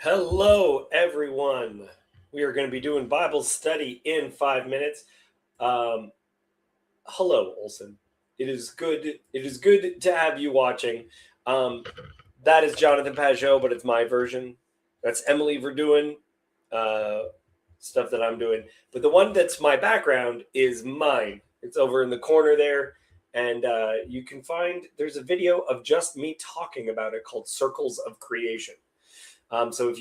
Hello, everyone. We are going to be doing Bible study in 5 minutes. Um, hello, Olson. It is good. It is good to have you watching. Um, that is Jonathan Pajot, but it's my version. That's Emily Verdoen, uh, stuff that I'm doing. But the one that's my background is mine. It's over in the corner there, and you can find there's a video of just me talking about it called "Circles of Creation." So if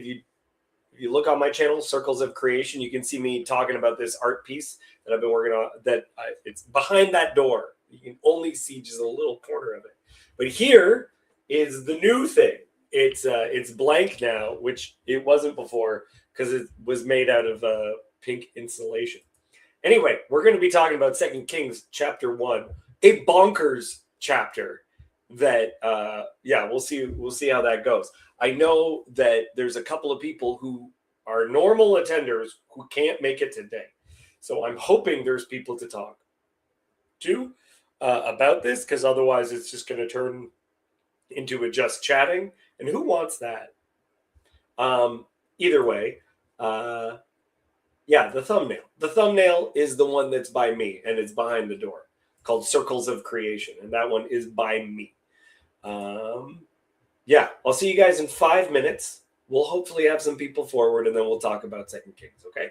you look on my channel, Circles of Creation, you can see me talking about this art piece that I've been working on. It's behind that door. You can only see just a little corner of it. But here is the new thing. It's blank now, which it wasn't before because it was made out of pink insulation. Anyway, we're going to be talking about Second Kings chapter 1, a bonkers chapter. We'll see how that goes. I know that there's a couple of people who are normal attenders who can't make it today, so I'm hoping there's people to talk to about this, because otherwise it's just going to turn into a just chatting, and who wants that? Either way, uh, yeah, the thumbnail. The thumbnail is the one that's by me, and it's behind the door, called Circles of Creation, and that one is by me. Yeah, I'll see you guys in 5 minutes. We'll hopefully have some people forward, and then we'll talk about Second Kings, okay?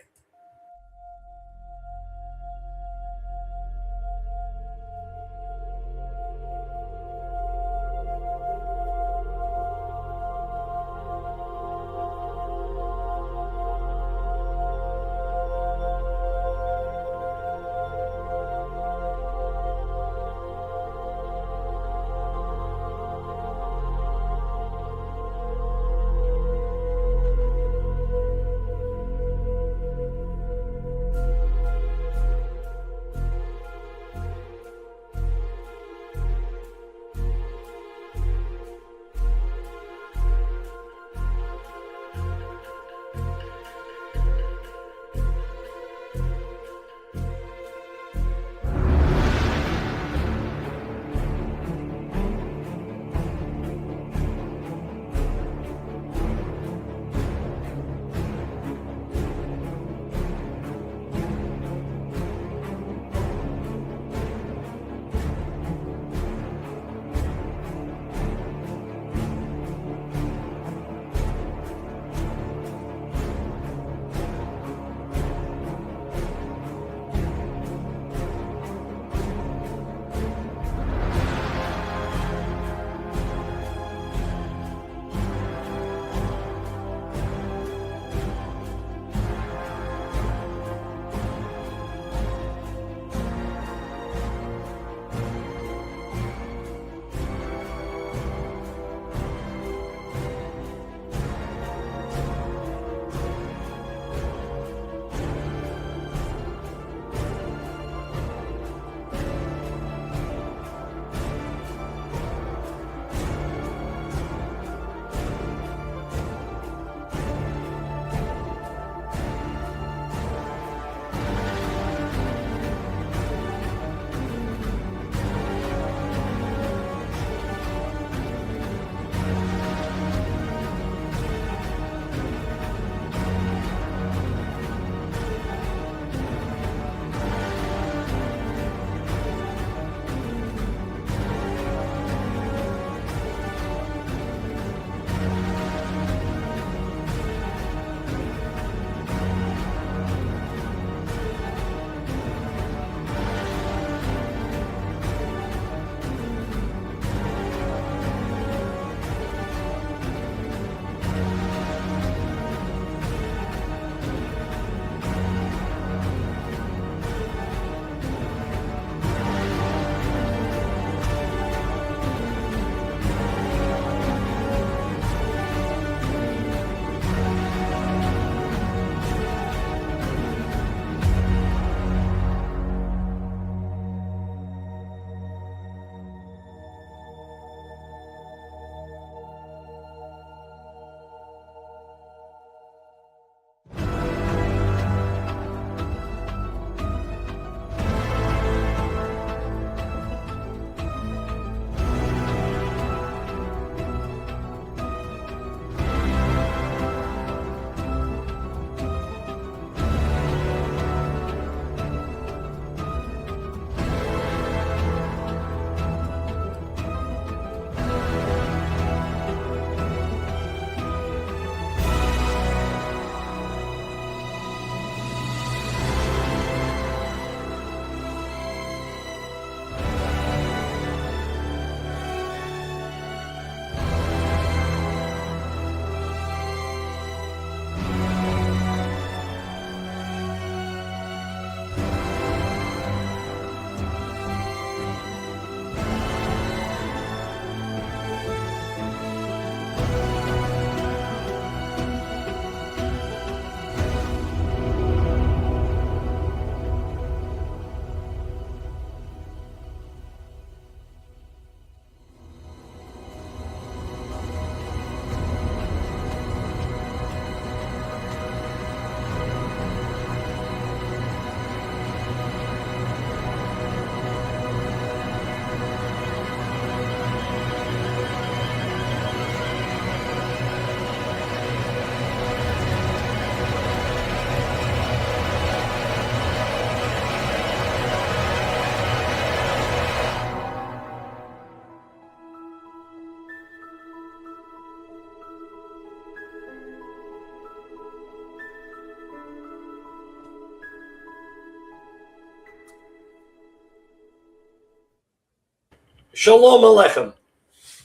Shalom Aleichem.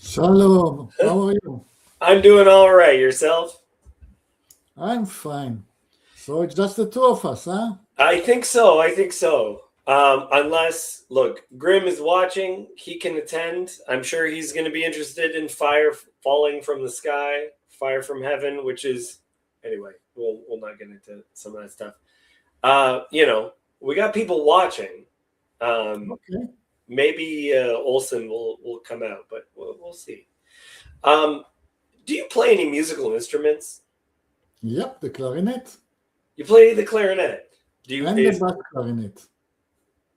Shalom, how are you? I'm doing all right. Yourself? I'm fine. So it's just the two of us, huh? I think so. I think so. Unless, look, Grim is watching, he can attend. I'm sure he's going to be interested in fire falling from the sky, fire from heaven, which is, anyway, we'll not get into some of that stuff. We got people watching. Okay. Maybe Olson will come out, but we'll see. Do you play any musical instruments? Yep, the clarinet You play the clarinet. Do you? and the bass clarinet.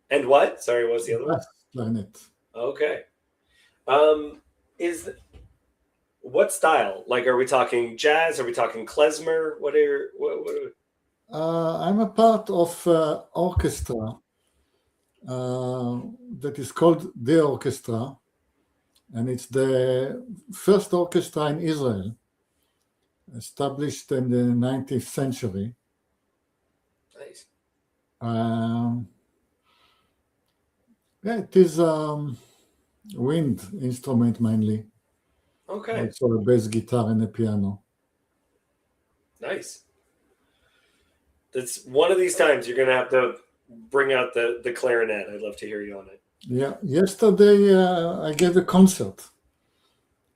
And what? Sorry, what's the other one? Bass clarinet. Okay. Is what style? Like, are we talking jazz? Are we talking klezmer? What are? I'm a part of orchestra that is called the orchestra, and it's the first orchestra in Israel, established in the 19th century. Nice. Yeah, it is wind instrument mainly. Okay. Also a bass guitar and a piano. Nice. That's one of these times you're gonna have to bring out the clarinet. I'd love to hear you on it. Yeah, yesterday I gave a concert.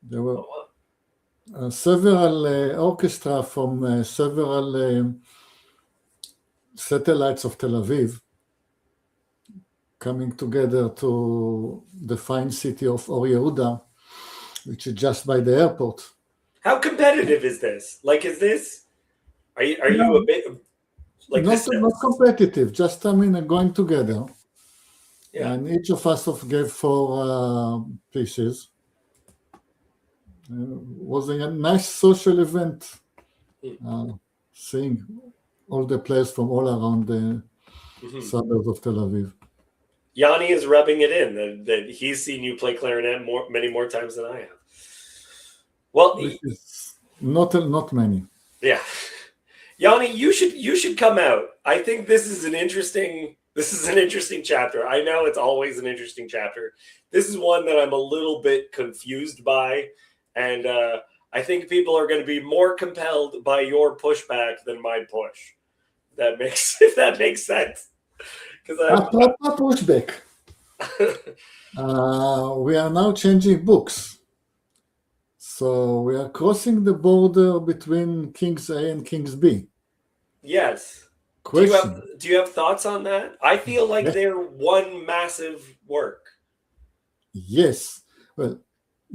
There were several orchestra from several satellites of Tel Aviv coming together to the fine city of Or Yehuda, which is just by the airport. How competitive is this? Like, is this? Are you a bit like not, this? not competitive, just going together. Yeah. And each of us gave 4 pieces. Was a nice social event, seeing all the players from all around the suburbs of Tel Aviv. Yanni is rubbing it in that he's seen you play clarinet many more times than I have. Well, not many. Yeah, Yanni, you should come out. I think this is an interesting chapter. I know it's always an interesting chapter. This is one that I'm a little bit confused by, and I think people are going to be more compelled by your pushback than my push. If that makes sense. Proper pushback. We are now changing books. So we are crossing the border between Kings A and Kings B. Yes. Question. Do you have thoughts on that? I feel like they're one massive work. Yes. Well,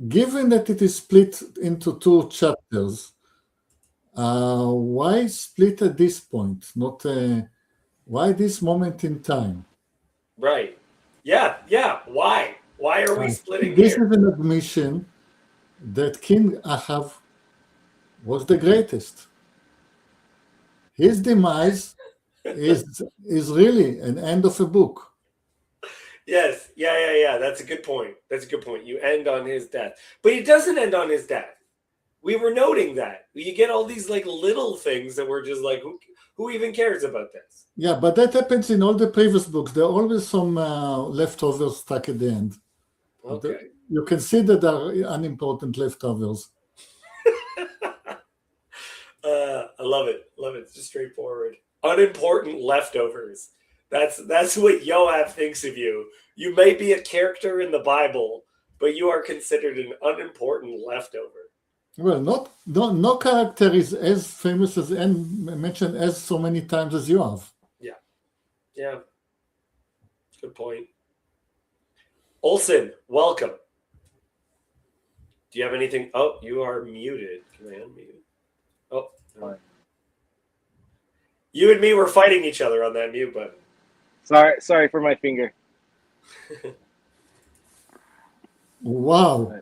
given that it is split into 2 chapters, why split at this point? Not why this moment in time? Right. Yeah. Why? Why are we splitting this here? This is an admission that King Ahav was the greatest. His demise is really an end of a book. Yes. Yeah. That's a good point. You end on his death. But it doesn't end on his death. We were noting that. You get all these like little things that we're just like, who even cares about this? Yeah, but that happens in all the previous books. There are always some leftovers stuck at the end. Okay. You can see that there are unimportant leftovers. I love it. It's just straightforward. Unimportant leftovers. That's what Yoav thinks of you. You may be a character in the Bible, but you are considered an unimportant leftover. Well, no character is as famous as and mentioned as so many times as you have. Yeah. Good point. Olson, welcome. Do you have anything? Oh, you are muted. Can I unmute? Oh, no. You and me were fighting each other on that mute button. Sorry for my finger. Wow.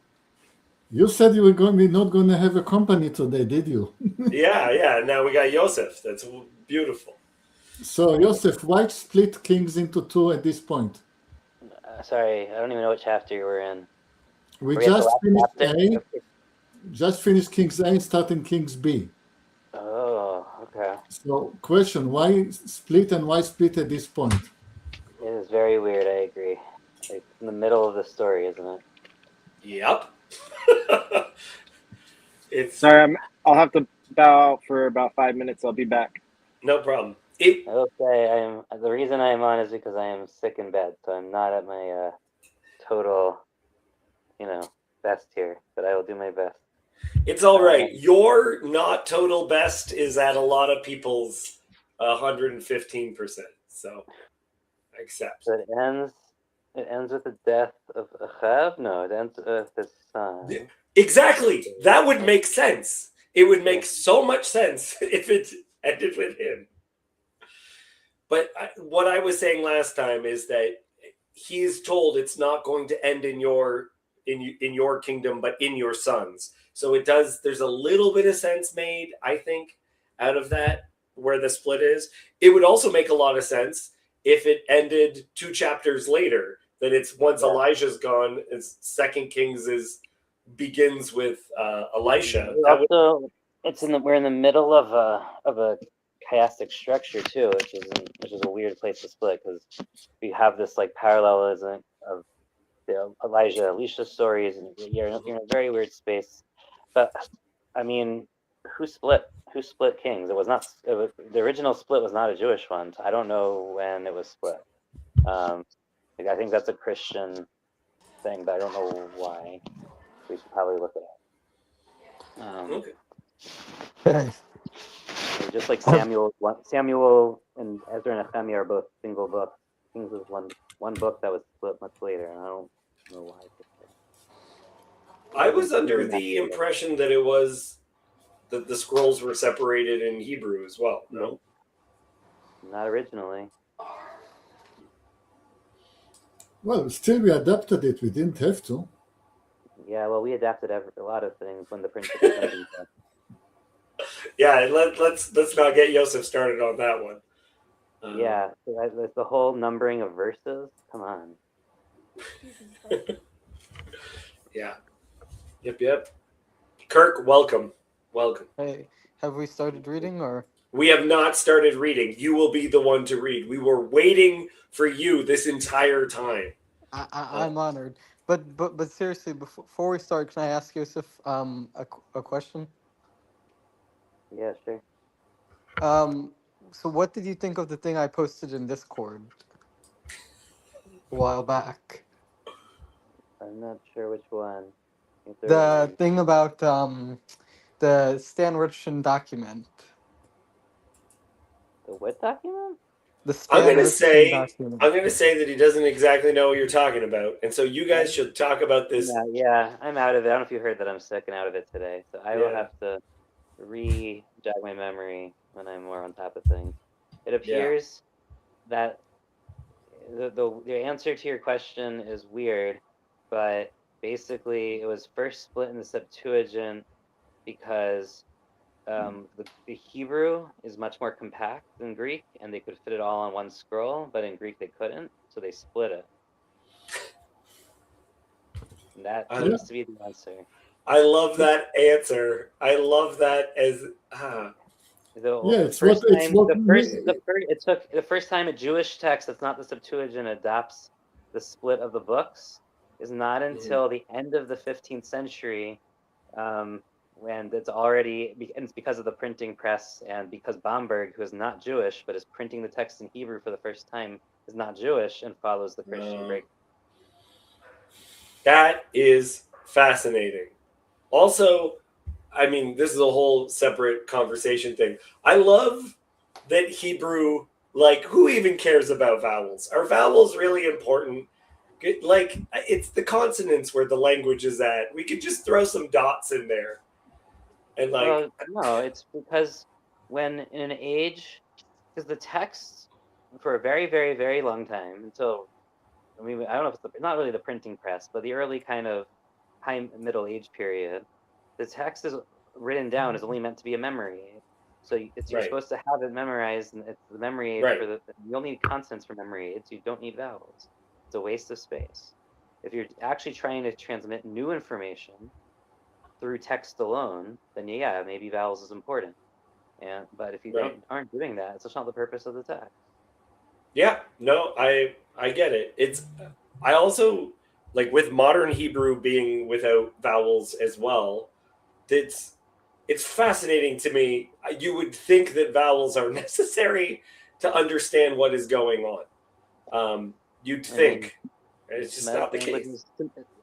You said you were not going to have a company today, did you? Yeah. Now we got Yosef. That's beautiful. So, Yosef, why split Kings into 2 at this point? Sorry, I don't even know what chapter you were in. We just finished A. Just finished Kings A and starting Kings B. Oh, okay. So, question, why split and why split at this point? It is very weird, I agree. Like in the middle of the story, isn't it? Yep. It's Sorry, I'll have to bow out for about 5 minutes. I'll be back. no problem. I will say the reason I am on is because I am sick in bed, so I'm not at my total, best here, but I will do my best. It's all right. Your not total best is at a lot of people's 115%. So accept. So it ends with the death of Achav? No, it ends with his son. Exactly. That would make sense. It would make so much sense if it ended with him. But what I was saying last time is that he is told it's not going to end in your kingdom, but in your sons. So it does. There's a little bit of sense made, I think, out of that where the split is. It would also make a lot of sense if it ended 2 chapters later. That it's once Elijah's gone, it's Second Kings begins with Elisha. We're in the middle of a chiastic structure too, which is a weird place to split because we have this like parallelism of the Elijah Elisha stories, and you're in a very weird space. But I mean, who split Kings? The original split was not a Jewish one. So I don't know when it was split. I think that's a Christian thing, but I don't know why. We should probably look it up. Okay. Just like Samuel and Ezra and Nehemiah are both single books. Kings was one book that was split much later, and I don't know why. I was under the impression that it was that the scrolls were separated in Hebrew as well. No, not originally. Well, still we adapted it. We didn't have to. Yeah, well, we adapted a lot of things when the printing. Yeah, let's not get Yosef started on that one. Yeah, there's the whole numbering of verses. Come on. Yeah. Yep. Kirk, welcome. Hey, have we started reading or? We have not started reading. You will be the one to read. We were waiting for you this entire time. I'm honored. But seriously, before we start, can I ask Yosef a question? Yeah, sure. So what did you think of the thing I posted in Discord a while back? I'm not sure which one. The thing about the Stan Richardson document. The what document? The Stan Richardson document. I'm gonna say that he doesn't exactly know what you're talking about, and so you guys should talk about this. Yeah, I'm out of it. I don't know if you heard that I'm sick and out of it today, so I will have to jog my memory when I'm more on top of things. It appears that the answer to your question is weird, but basically it was first split in the Septuagint because the Hebrew is much more compact than Greek, and they could fit it all on one scroll, but in Greek they couldn't, so they split it. And that seems to be the answer. I love that answer. I love that as The first time a Jewish text that's not the Septuagint adopts the split of the books is not until the end of the 15th century, when it's because of the printing press, and because Bamberg, who is not Jewish but is printing the text in Hebrew for the first time, is not Jewish and follows the Christian break. That is fascinating. Also, I mean, this is a whole separate conversation thing. I love that Hebrew, like, who even cares about vowels? Are vowels really important? Like, it's the consonants where the language is at. We could just throw some dots in there. And like, no, it's because when in an age, because the text for a very, very, very long time until, I don't know if it's not really the printing press, but the early kind of high Middle Age period, the text is written down is only meant to be a memory aid. So you're supposed to have it memorized, and it's the memory aid you only need consonants for memory aids. You don't need vowels. It's a waste of space. If you're actually trying to transmit new information through text alone, then maybe vowels is important. But if you aren't doing that, it's just not the purpose of the text. Yeah, no, I get it. I also like with modern Hebrew being without vowels as well, it's fascinating to me. You would think that vowels are necessary to understand what is going on. You'd I mean, think. And it's just Semitic not the case. languages,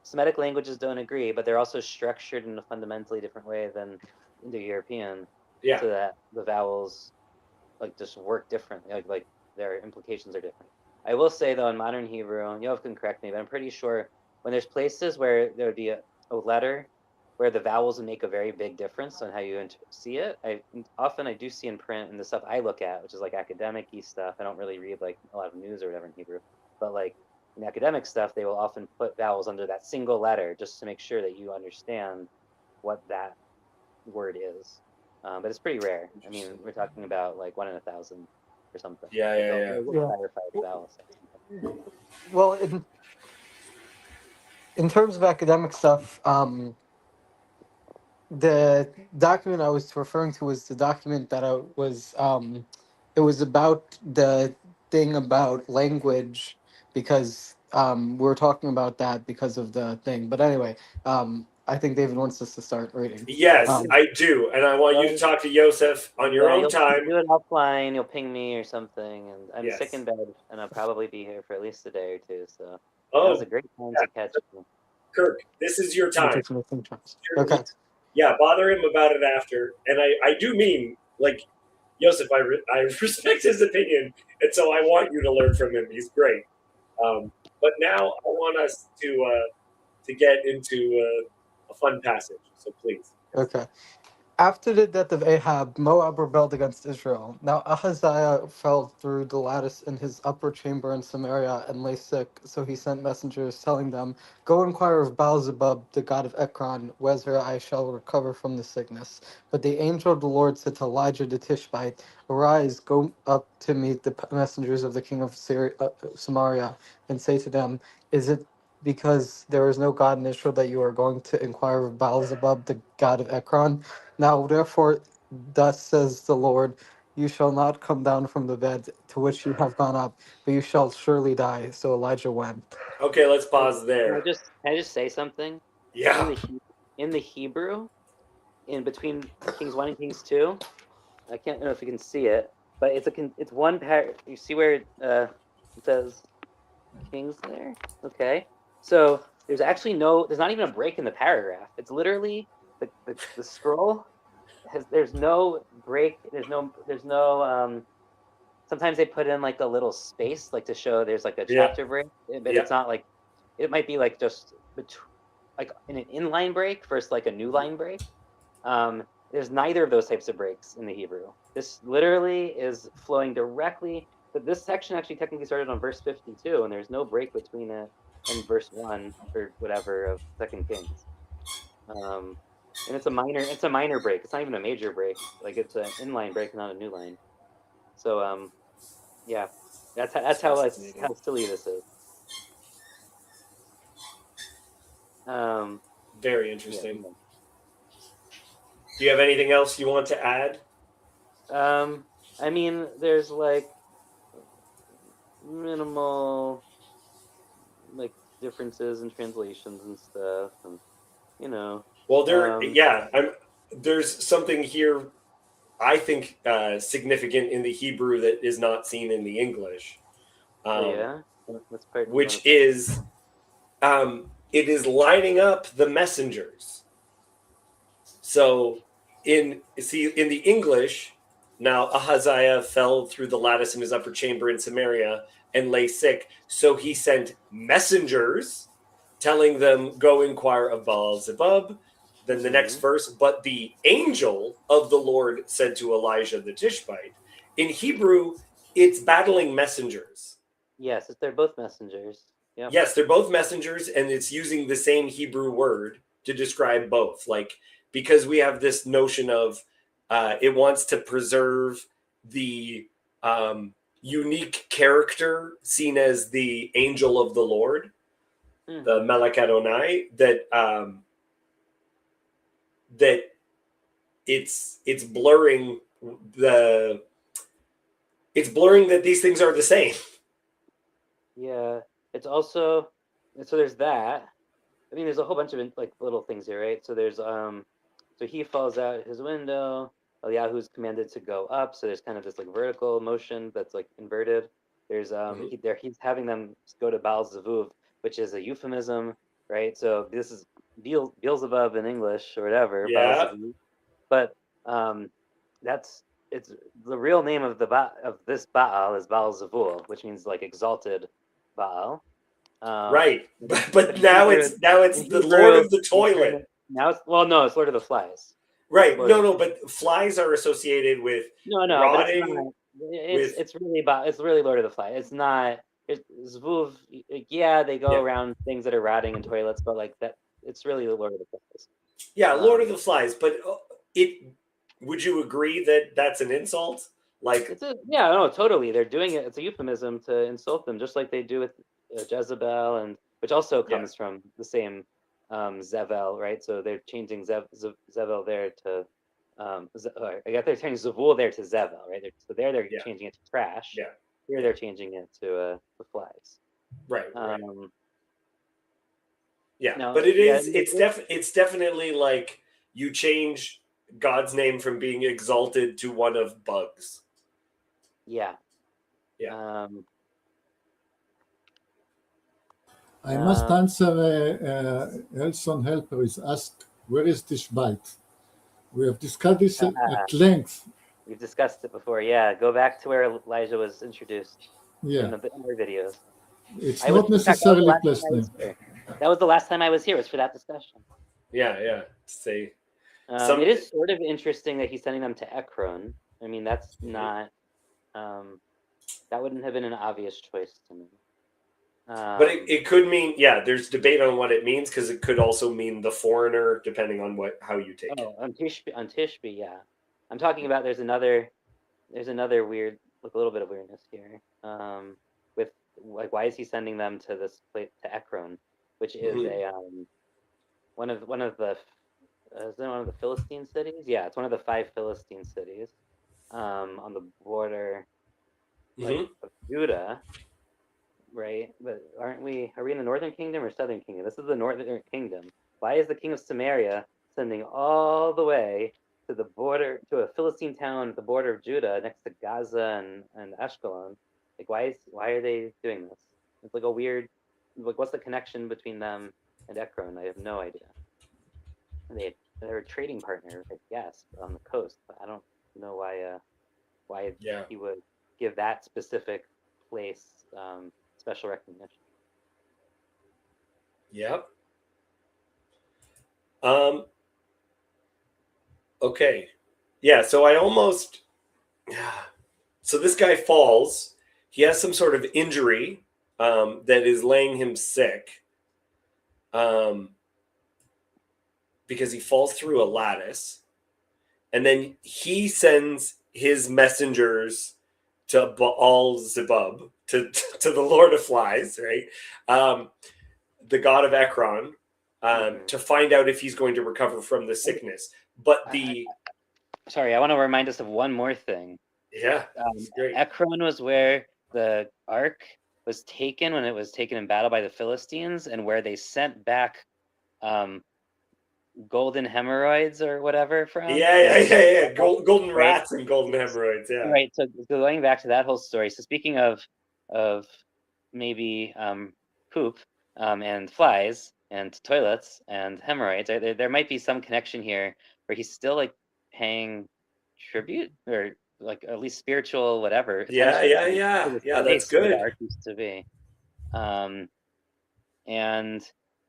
Semitic languages don't agree, but they're also structured in a fundamentally different way than Indo-European, Yeah. so that the vowels like just work differently. Like their implications are different. I will say though, in modern Hebrew, Yoav can correct me, but I'm pretty sure when there's places where there would be a letter where the vowels would make a very big difference on how you see it. I do see in print and the stuff I look at, which is like academic-y stuff. I don't really read like a lot of news or whatever in Hebrew, but like in academic stuff, they will often put vowels under that single letter just to make sure that you understand what that word is. But it's pretty rare. I mean, we're talking about like 1 in 1,000 or something. Yeah, But yeah, yeah. they'll Yeah. clarify the vowels. Well, in terms of academic stuff, the document I was referring to was the document that I was. It was about the thing about language because we were talking about that because of the thing. But anyway, I think David wants us to start reading. Yes, Um, I do. And I want you to Well, talk to Yosef on your yeah, own you'll time. do it offline. You'll ping me or something. And I'm sick Yes. in bed, and I'll probably be here for at least a day or two. So now's a Oh, great time yeah. to catch me. Kirk, this is your we'll time. take some different terms. Okay. Yeah, bother him about it after. And I do mean, like, Yosef, I respect his opinion, and so I want you to learn from him. He's great. But now I want us to get into a fun passage. So please. Okay. After the death of Ahab, Moab rebelled against Israel. Now Ahaziah fell through the lattice in his upper chamber in Samaria and lay sick, so he sent messengers telling them, "Go inquire of Baalzebub, the god of Ekron, whether I shall recover from the sickness." But the angel of the Lord said to Elijah the Tishbite, "Arise, go up to meet the messengers of the king of Samaria, and say to them, Is it because there is no God in Israel that you are going to inquire of Baalzebub, the god of Ekron? Now, therefore, thus says the Lord, you shall not come down from the bed to which you have gone up, but you shall surely die." So Elijah went. Okay, let's Can pause there. I just say something? Yeah. In the Hebrew, in between Kings 1 and Kings 2, I can't know if you can see it, but it's one you see where it says Kings there? Okay. So there's actually there's not even a break in the paragraph. It's literally the scroll there's no break, there's no sometimes they put in like a little space like to show there's like a Yeah. chapter break, but Yeah. it's not like it might be like just like in an inline break versus like a new line break. There's neither of those types of breaks in the Hebrew. This literally is flowing directly, but this section actually technically started on verse 52, and there's no break between it and verse 1 or whatever of Second Kings. And it's a minor break. It's not even a major break. Like it's an inline break, not a new line. So yeah, how silly this is. Very Yeah. interesting. Do you have anything else you want to add? I mean, there's like minimal like differences in translations and stuff, and you know. Well, Um, there's something here I think significant in the Hebrew that is not seen in the English, oh yeah, that's part. which is it is lining up the messengers. So in the English, now Ahaziah fell through the lattice in his upper chamber in Samaria and lay sick. So he sent messengers telling them, "Go inquire of Baal-zebub." Then the next verse, but the angel of the Lord said to Elijah the Tishbite. In Hebrew, it's battling messengers. Yes, they're both messengers. Yep. Yes, they're both messengers, and it's using the same Hebrew word to describe both. Like, because we have this notion of it wants to preserve the unique character seen as the angel of the Lord, the Melech Adonai, that it's blurring that these things are the same. Yeah, it's also so there's that. I mean, there's a whole bunch of like little things here, right? So there's so he falls out his window. Eliyahu's commanded to go up. So there's kind of this like vertical motion that's like inverted. There's he's having them go to Baal Zavuv, which is a euphemism, right? So this is Beelzebub in English or whatever, Baal Yeah. Zavuv. But that's it's the real name of of this Baal is Baal Zavul, which means like exalted Baal. Right. But But in now Hebrew, it's in the Lord Hebrew, of the they turn toilet. it, now it's well, no, it's Lord of the Flies. Right. Lord No, of, no, but flies are associated with no, but it's rotting, not. with It's really about it's really Lord of the Flies. It's not. It's Zvuv. Yeah, they go yeah. around things that are rotting in toilets, but like that, it's really the Lord of the Flies. Yeah, Lord of the Flies, but it would you agree that that's an insult? Like It's a yeah, no, totally. They're doing it. It's a euphemism to insult them, just like they do with Jezebel, and which also yeah. comes from the same Zevel, right? So they're changing Zevel there to I guess they're changing Zavul there to Zevel, right? So they're Yeah. changing it to trash. Yeah. Here Yeah. they're changing it to the flies. Right, right. Yeah. No, But yeah, it's definitely like you change God's name from being exalted to one of bugs. yeah. Yeah. I must answer. Elson Helper is asked, "Where is Tishbite?" We have discussed this at length. We've discussed it before. Yeah, go back to where Elijah was introduced in Yeah, the other videos. it's I was, not in fact, that was the necessarily last time I was Plesner. here. That was the last time I was here. Was for that discussion. Yeah, yeah. Say It is sort of interesting that he's sending them to Ekron. I mean, that's not. That wouldn't have been an obvious choice to me. but it could mean, yeah, there's debate on what it means because it could also mean the foreigner, depending on how you take it. On Tishbe, yeah. I'm talking about there's another weird, like a little bit of weirdness here. With like, why is he sending them to this place to Ekron, which is a one of the is it one of the Philistine cities? Yeah, it's one of the 5 Philistine cities, on the border like of Judah, right? But are we in the Northern Kingdom or Southern Kingdom? This is the Northern Kingdom. Why is the king of Samaria sending all the way to the border, to a Philistine town at the border of Judah next to Gaza and Ashkelon? Like, why are they doing this? It's like a weird, like, what's the connection between them and Ekron? I have no idea. They're a trading partner, I guess, on the coast, but I don't know why he would give that specific place special recognition. Yep. Okay. Yeah, so so this guy falls. He has some sort of injury that is laying him sick. Because he falls through a lattice. And then he sends his messengers to Baal Zebub, to the Lord of Flies, right? The god of Ekron, to find out if he's going to recover from the sickness. But sorry, I want to remind us of one more thing. Yeah, great. Ekron was where the ark was taken when it was taken in battle by the Philistines, and where they sent back golden hemorrhoids or whatever from. Yeah. Golden rats and golden hemorrhoids. Yeah. Right. So going back to that whole story. So speaking of maybe poop and flies and toilets and hemorrhoids, there might be some connection here where he's still like paying tribute or like at least spiritual whatever. Yeah. That's good. The ark used to be, and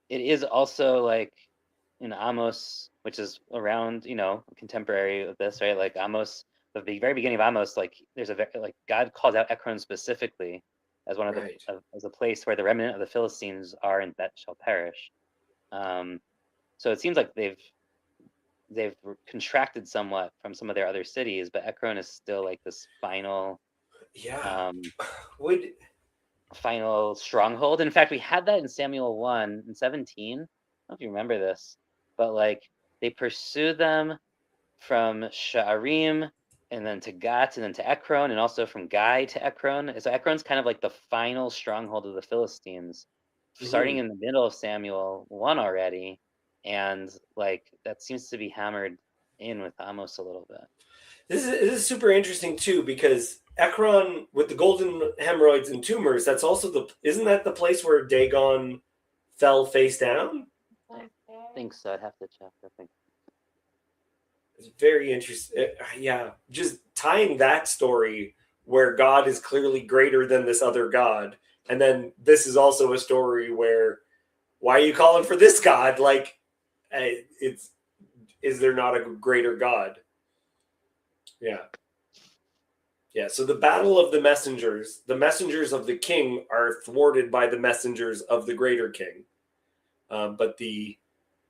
it is also like in Amos, which is around, contemporary of this, right? Like Amos, the very beginning of Amos, like there's like God calls out Ekron specifically as one of the as a place where the remnant of the Philistines are and that shall perish. So it seems like they've contracted somewhat from some of their other cities, but Ekron is still like this final final stronghold. In fact, we had that in Samuel 1 and 17. I don't know if you remember this, but like they pursued them from Sha'arim and then to Gat and then to Ekron, and also from Gai to Ekron. So Ekron's kind of like the final stronghold of the Philistines starting in the middle of Samuel 1 already, and like that seems to be hammered in with Amos a little bit. This is super interesting too, because Ekron with the golden hemorrhoids and tumors, that's also isn't that the place where Dagon fell face down? I think so. I'd have to check. I think. It's very interesting. Yeah, just tying that story where God is clearly greater than this other God, and then this is also a story where why are you calling for this God? Like, is there not a greater God? Yeah. Yeah, so the battle of the messengers of the king are thwarted by the messengers of the greater king. But the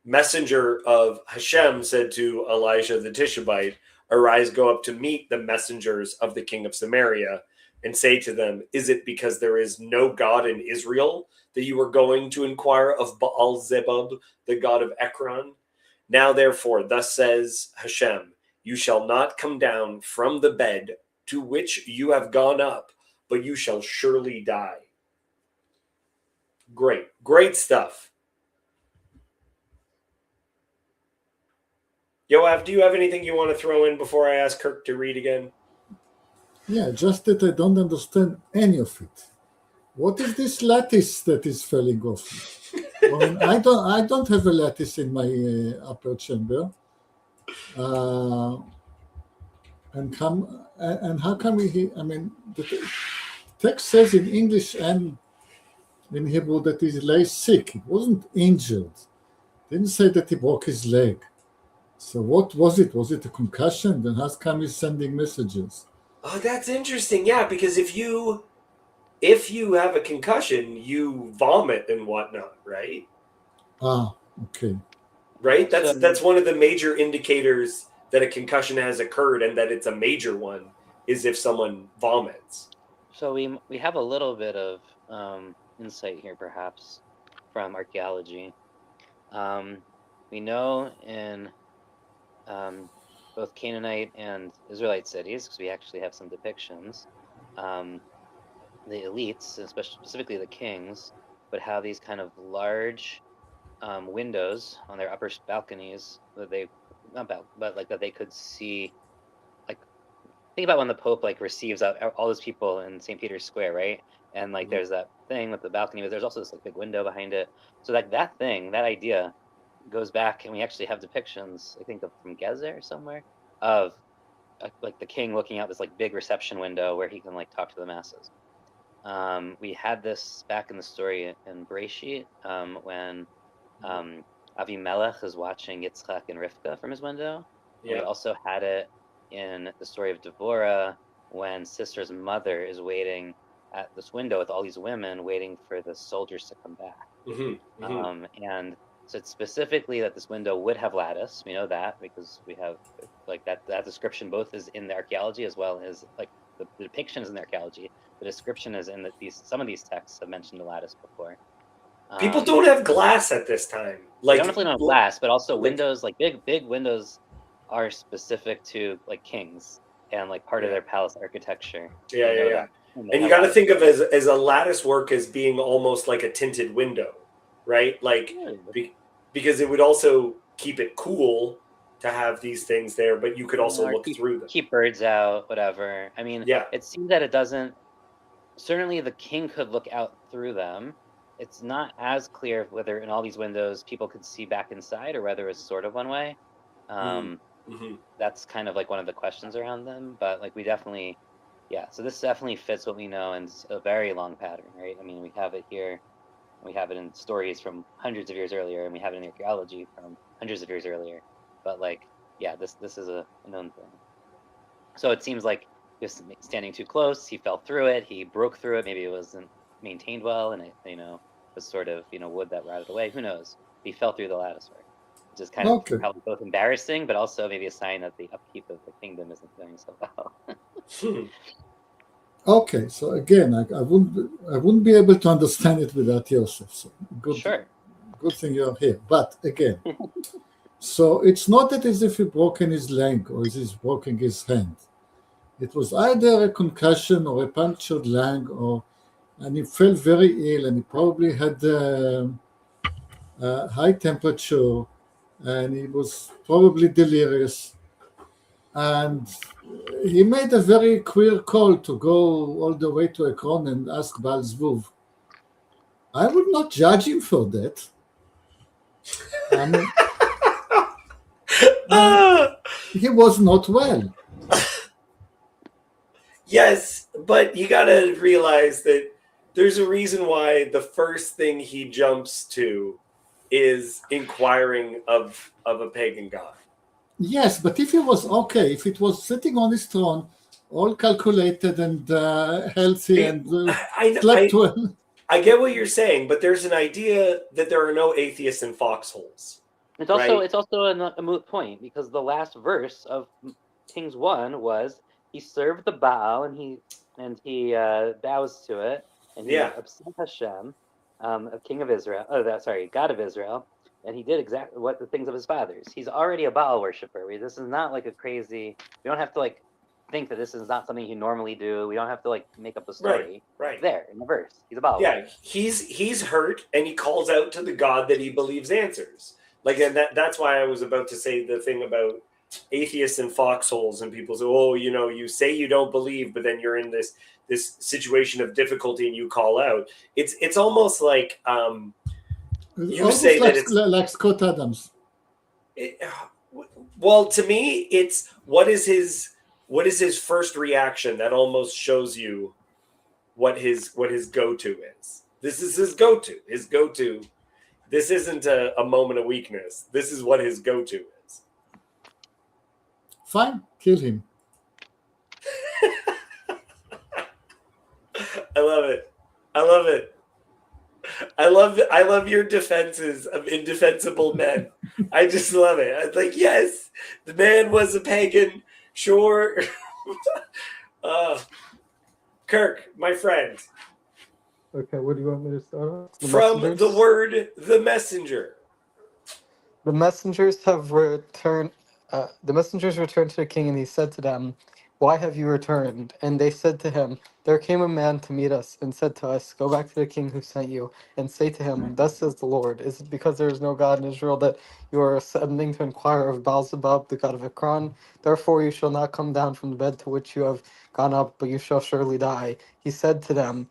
messenger of Hashem said to Elijah the Tishbite, arise, go up to meet the messengers of the king of Samaria and say to them, is it because there is no God in Israel that you are going to inquire of Baal-zebub, the god of Ekron? Now therefore, thus says Hashem, you shall not come down from the bed to which you have gone up, but you shall surely die. Great stuff. Yoav, do you have anything you want to throw in before I ask Kirk to read again? Yeah, just that I don't understand any of it. What is this lattice that is falling off? I don't have a lattice in my upper chamber. And how come the text says in English and in Hebrew that he lay sick. It wasn't injured. It didn't say that he broke his leg. So what was it? Was it a concussion? Then how come he's sending messages? Oh, that's interesting. Yeah, because if you have a concussion, you vomit and whatnot, right? Okay. Right? That's one of the major indicators that a concussion has occurred and that it's a major one is if someone vomits. So we have a little bit of insight here, perhaps, from archaeology. We know in both Canaanite and Israelite cities, because we actually have some depictions, the elites, and specifically the kings, would have these kind of large windows on their upper balconies that that they could see. Like, think about when the Pope like receives all those people in St. Peter's Square, right? And like there's that thing with the balcony, but there's also this like big window behind it. So like that idea goes back, and we actually have depictions, I think, from Gezer somewhere, of like the king looking out this like big reception window where he can like talk to the masses. We had this back in the story in Bereshit when Avimelech is watching Yitzchak and Rivka from his window. Yeah. We also had it in the story of Devorah when Sister's mother is waiting at this window with all these women waiting for the soldiers to come back. Mm-hmm. Mm-hmm. And so it's specifically that this window would have lattice. We know that because we have like that description both is in the archaeology as well as like the depiction is in the archaeology. The description is in some of these texts have mentioned the lattice before. People don't have glass at this time. Like, they don't have glass, but also windows, like big windows are specific to like kings and like part of their palace architecture. Yeah. And you got to think of as a lattice work as being almost like a tinted window, right? Like because it would also keep it cool to have these things there, but you could also look through them. Keep birds out, whatever. I mean, it seems that it doesn't. Certainly, the king could look out through them. It's not as clear whether in all these windows people could see back inside or whether it's sort of one way. That's kind of like one of the questions around them. But like we definitely, so this definitely fits what we know and it's a very long pattern, right? I mean, we have it here. We have it in stories from hundreds of years earlier, and we have it in archaeology from hundreds of years earlier. But like, this is a known thing. So it seems like he was standing too close. He fell through it. He broke through it. Maybe it wasn't maintained well, and it, was sort of wood that rotted away. Who knows? He fell through the lattice work, which is kind of probably both embarrassing, but also maybe a sign that the upkeep of the kingdom isn't going so well. Okay, so again, I wouldn't be able to understand it without Yosef. So good thing you're here. But again, so it's not that as if he broken his leg or he's broken his hand. It was either a concussion or a punctured leg, or and he felt very ill, and he probably had high temperature, and he was probably delirious. And he made a very queer call to go all the way to Ekron and ask Baal Zvuv. I would not judge him for that. I mean, Ah! he was not well. Yes, but you gotta realize that there's a reason why the first thing he jumps to is inquiring of a pagan god. Yes, but if he was okay, if it was sitting on his throne, all calculated and healthy and slept well. I get what you're saying, but there's an idea that there are no atheists in foxholes. It's also Right. it's also a moot point because the last verse of Kings 1 was he served the Baal and he bows to it and he Yeah. upset Hashem, king of Israel. God of Israel, and he did exactly what the things of his fathers. He's already a Baal worshiper. This is not like a crazy. We don't have to like think that this is not something you normally do. We don't have to like make up a story. Right. There in the verse, he's a Baal. Yeah, he's hurt and he calls out to the God that he believes answers. Like, and that's why I was about to say the thing about atheists and foxholes, and people say, "Oh, you say you don't believe, but then you're in this situation of difficulty and you call out." It's almost like you Almost say like, that it's like Scott Adams. Well, to me, it's what is his first reaction that almost shows you what his go-to is. This is his go-to. His go-to. This isn't a moment of weakness. This is what his go-to is. Fine, kill him. I love it. I love your defenses of indefensible men. I just love it. I was like, yes, the man was a pagan. Sure. Kirk, my friend. Okay, what do you want me to start off? From the word the messenger. The messengers have returned. The messengers returned to the king, and he said to them, "Why have you returned?" And they said to him, "There came a man to meet us, and said to us, 'Go back to the king who sent you, and say to him, Thus says the Lord, is it because there is no God in Israel that you are sending to inquire of Baalzebub, the god of Ekron? Therefore you shall not come down from the bed to which you have gone up, but you shall surely die.' He said to them,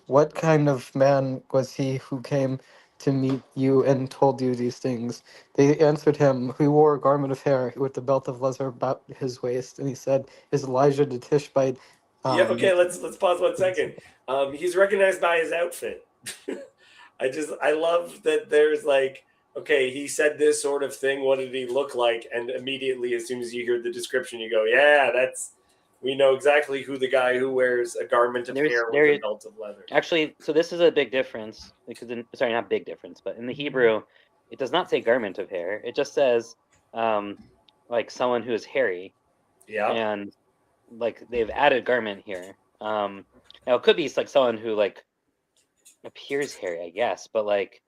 'What kind of man was he who came to meet you and told you these things?' They answered him, 'He wore a garment of hair with the belt of leather about his waist.' And he said, 'Is Elijah the Tishbite?' Yeah, okay, let's pause 1 second. He's recognized by his outfit. I love that there's like, okay, he said this sort of thing. What did he look like? And immediately, as soon as you hear the description, you go, yeah, we know exactly who the guy who wears a garment of hair with a belt of leather. Actually, so this is a big difference because not big difference, but in the Hebrew, it does not say garment of hair. It just says like someone who is hairy. Yeah. And like they've added garment here. Now it could be like someone who like appears hairy, I guess, but like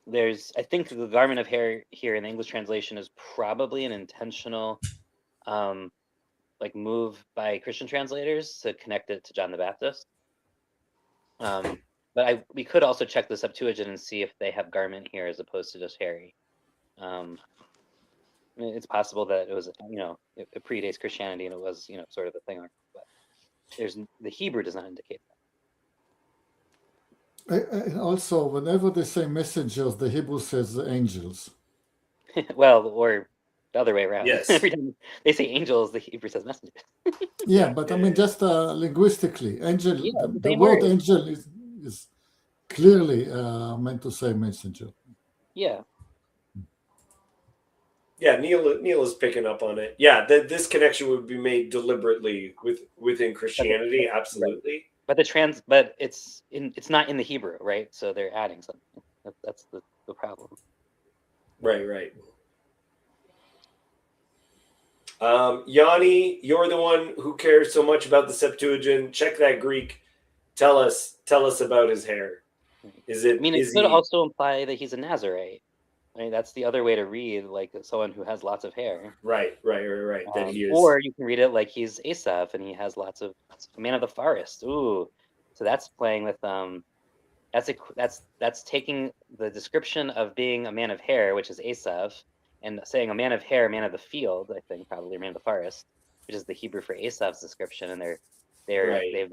I think the garment of hair here in the English translation is probably an intentional like move by Christian translators to connect it to John the Baptist. But we could also check the Septuagint and see if they have garment here as opposed to just hairy. It's possible that it was, it predates Christianity and it was, sort of a thing. But the Hebrew does not indicate And also, whenever they say messengers, the Hebrew says angels. that. Well, or the other way around. Yes. Every time they say angels, the Hebrew says messengers. Yeah, but I mean, just linguistically, angel. Yeah, the word angel is clearly meant to say messenger. Yeah. Yeah, Neil is picking up on it. Yeah, this connection would be made deliberately within Christianity, absolutely. Right. But it's not in the Hebrew, right? So they're adding something. That's the problem. Right. Yanni, you're the one who cares so much about the Septuagint. Check that Greek. Tell us about his hair. It could also imply that he's a Nazarite. Right, that's the other way to read, like someone who has lots of hair. Right. That he is. Or you can read it like he's Asaph and he has lots of a man of the forest. Ooh, So that's playing with that's taking the description of being a man of hair, which is Esav, and saying a man of hair, man of the field, I think probably man of the forest, which is the Hebrew for Esav's description, and Right.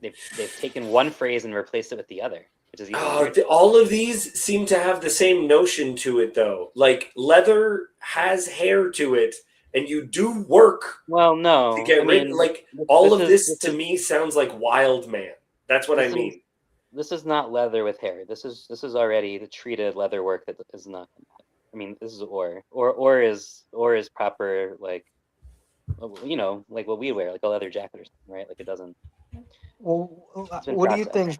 they've taken one phrase and replaced it with the other, which is even weirder. All of these seem to have the same notion to it, though. Like leather has hair to it, and you do work Well, to no, get I rid. mean Like all of this this to is me sounds like Wild Man. That's what I this is mean. this is not leather with hair. This is already the treated leather work that is not. I mean, this is or is proper, like, you know, like what we wear, like a leather jacket or something, right? Like it doesn't. Well, It's been what do you processed. think?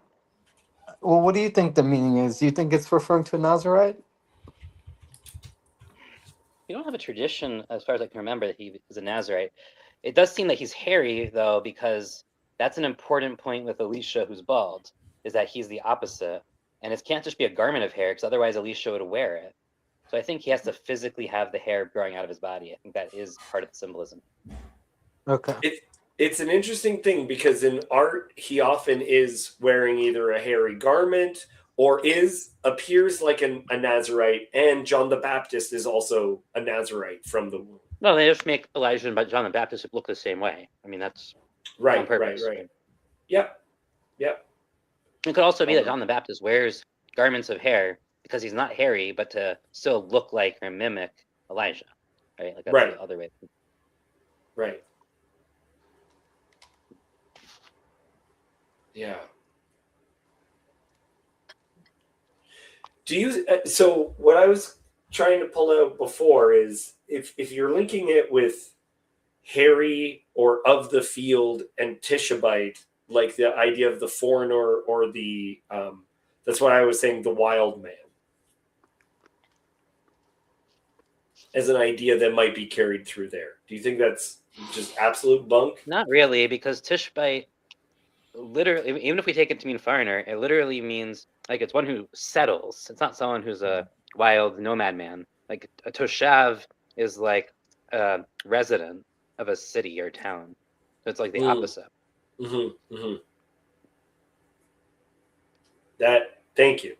Well, what do you think the meaning is? Do you think it's referring to a Nazarite? We don't have a tradition, as far as I can remember, that he is a Nazarite. It does seem that he's hairy, though, because that's an important point with Elisha, who's bald, is that he's the opposite. And it can't just be a garment of hair, because otherwise Elisha would wear it. So I think he has to physically have the hair growing out of his body. I think that is part of the symbolism. Okay. It's an interesting thing because in art he often is wearing either a hairy garment or appears like a Nazarite, and John the Baptist is also a Nazarite from the womb. No, they just make Elijah and John the Baptist look the same way. I mean, that's on Right, right, purpose. right. Yep. It could also be that John the Baptist wears garments of hair because he's not hairy, but to still look like or mimic Elijah, right? Like that's Right. the other way. Right. Yeah. Do you? So what I was trying to pull out before is if you're linking it with hairy or of the field and Tishabite, like the idea of the foreigner or the that's why I was saying the wild man as an idea that might be carried through there. Do you think that's just absolute bunk? Not really, because Tishbite literally, even if we take it to mean foreigner, it literally means like it's one who settles. It's not someone who's a wild nomad man. Like a toshav is like a resident of a city or town. So it's like the opposite. Mm-hmm, mm-hmm. Thank you.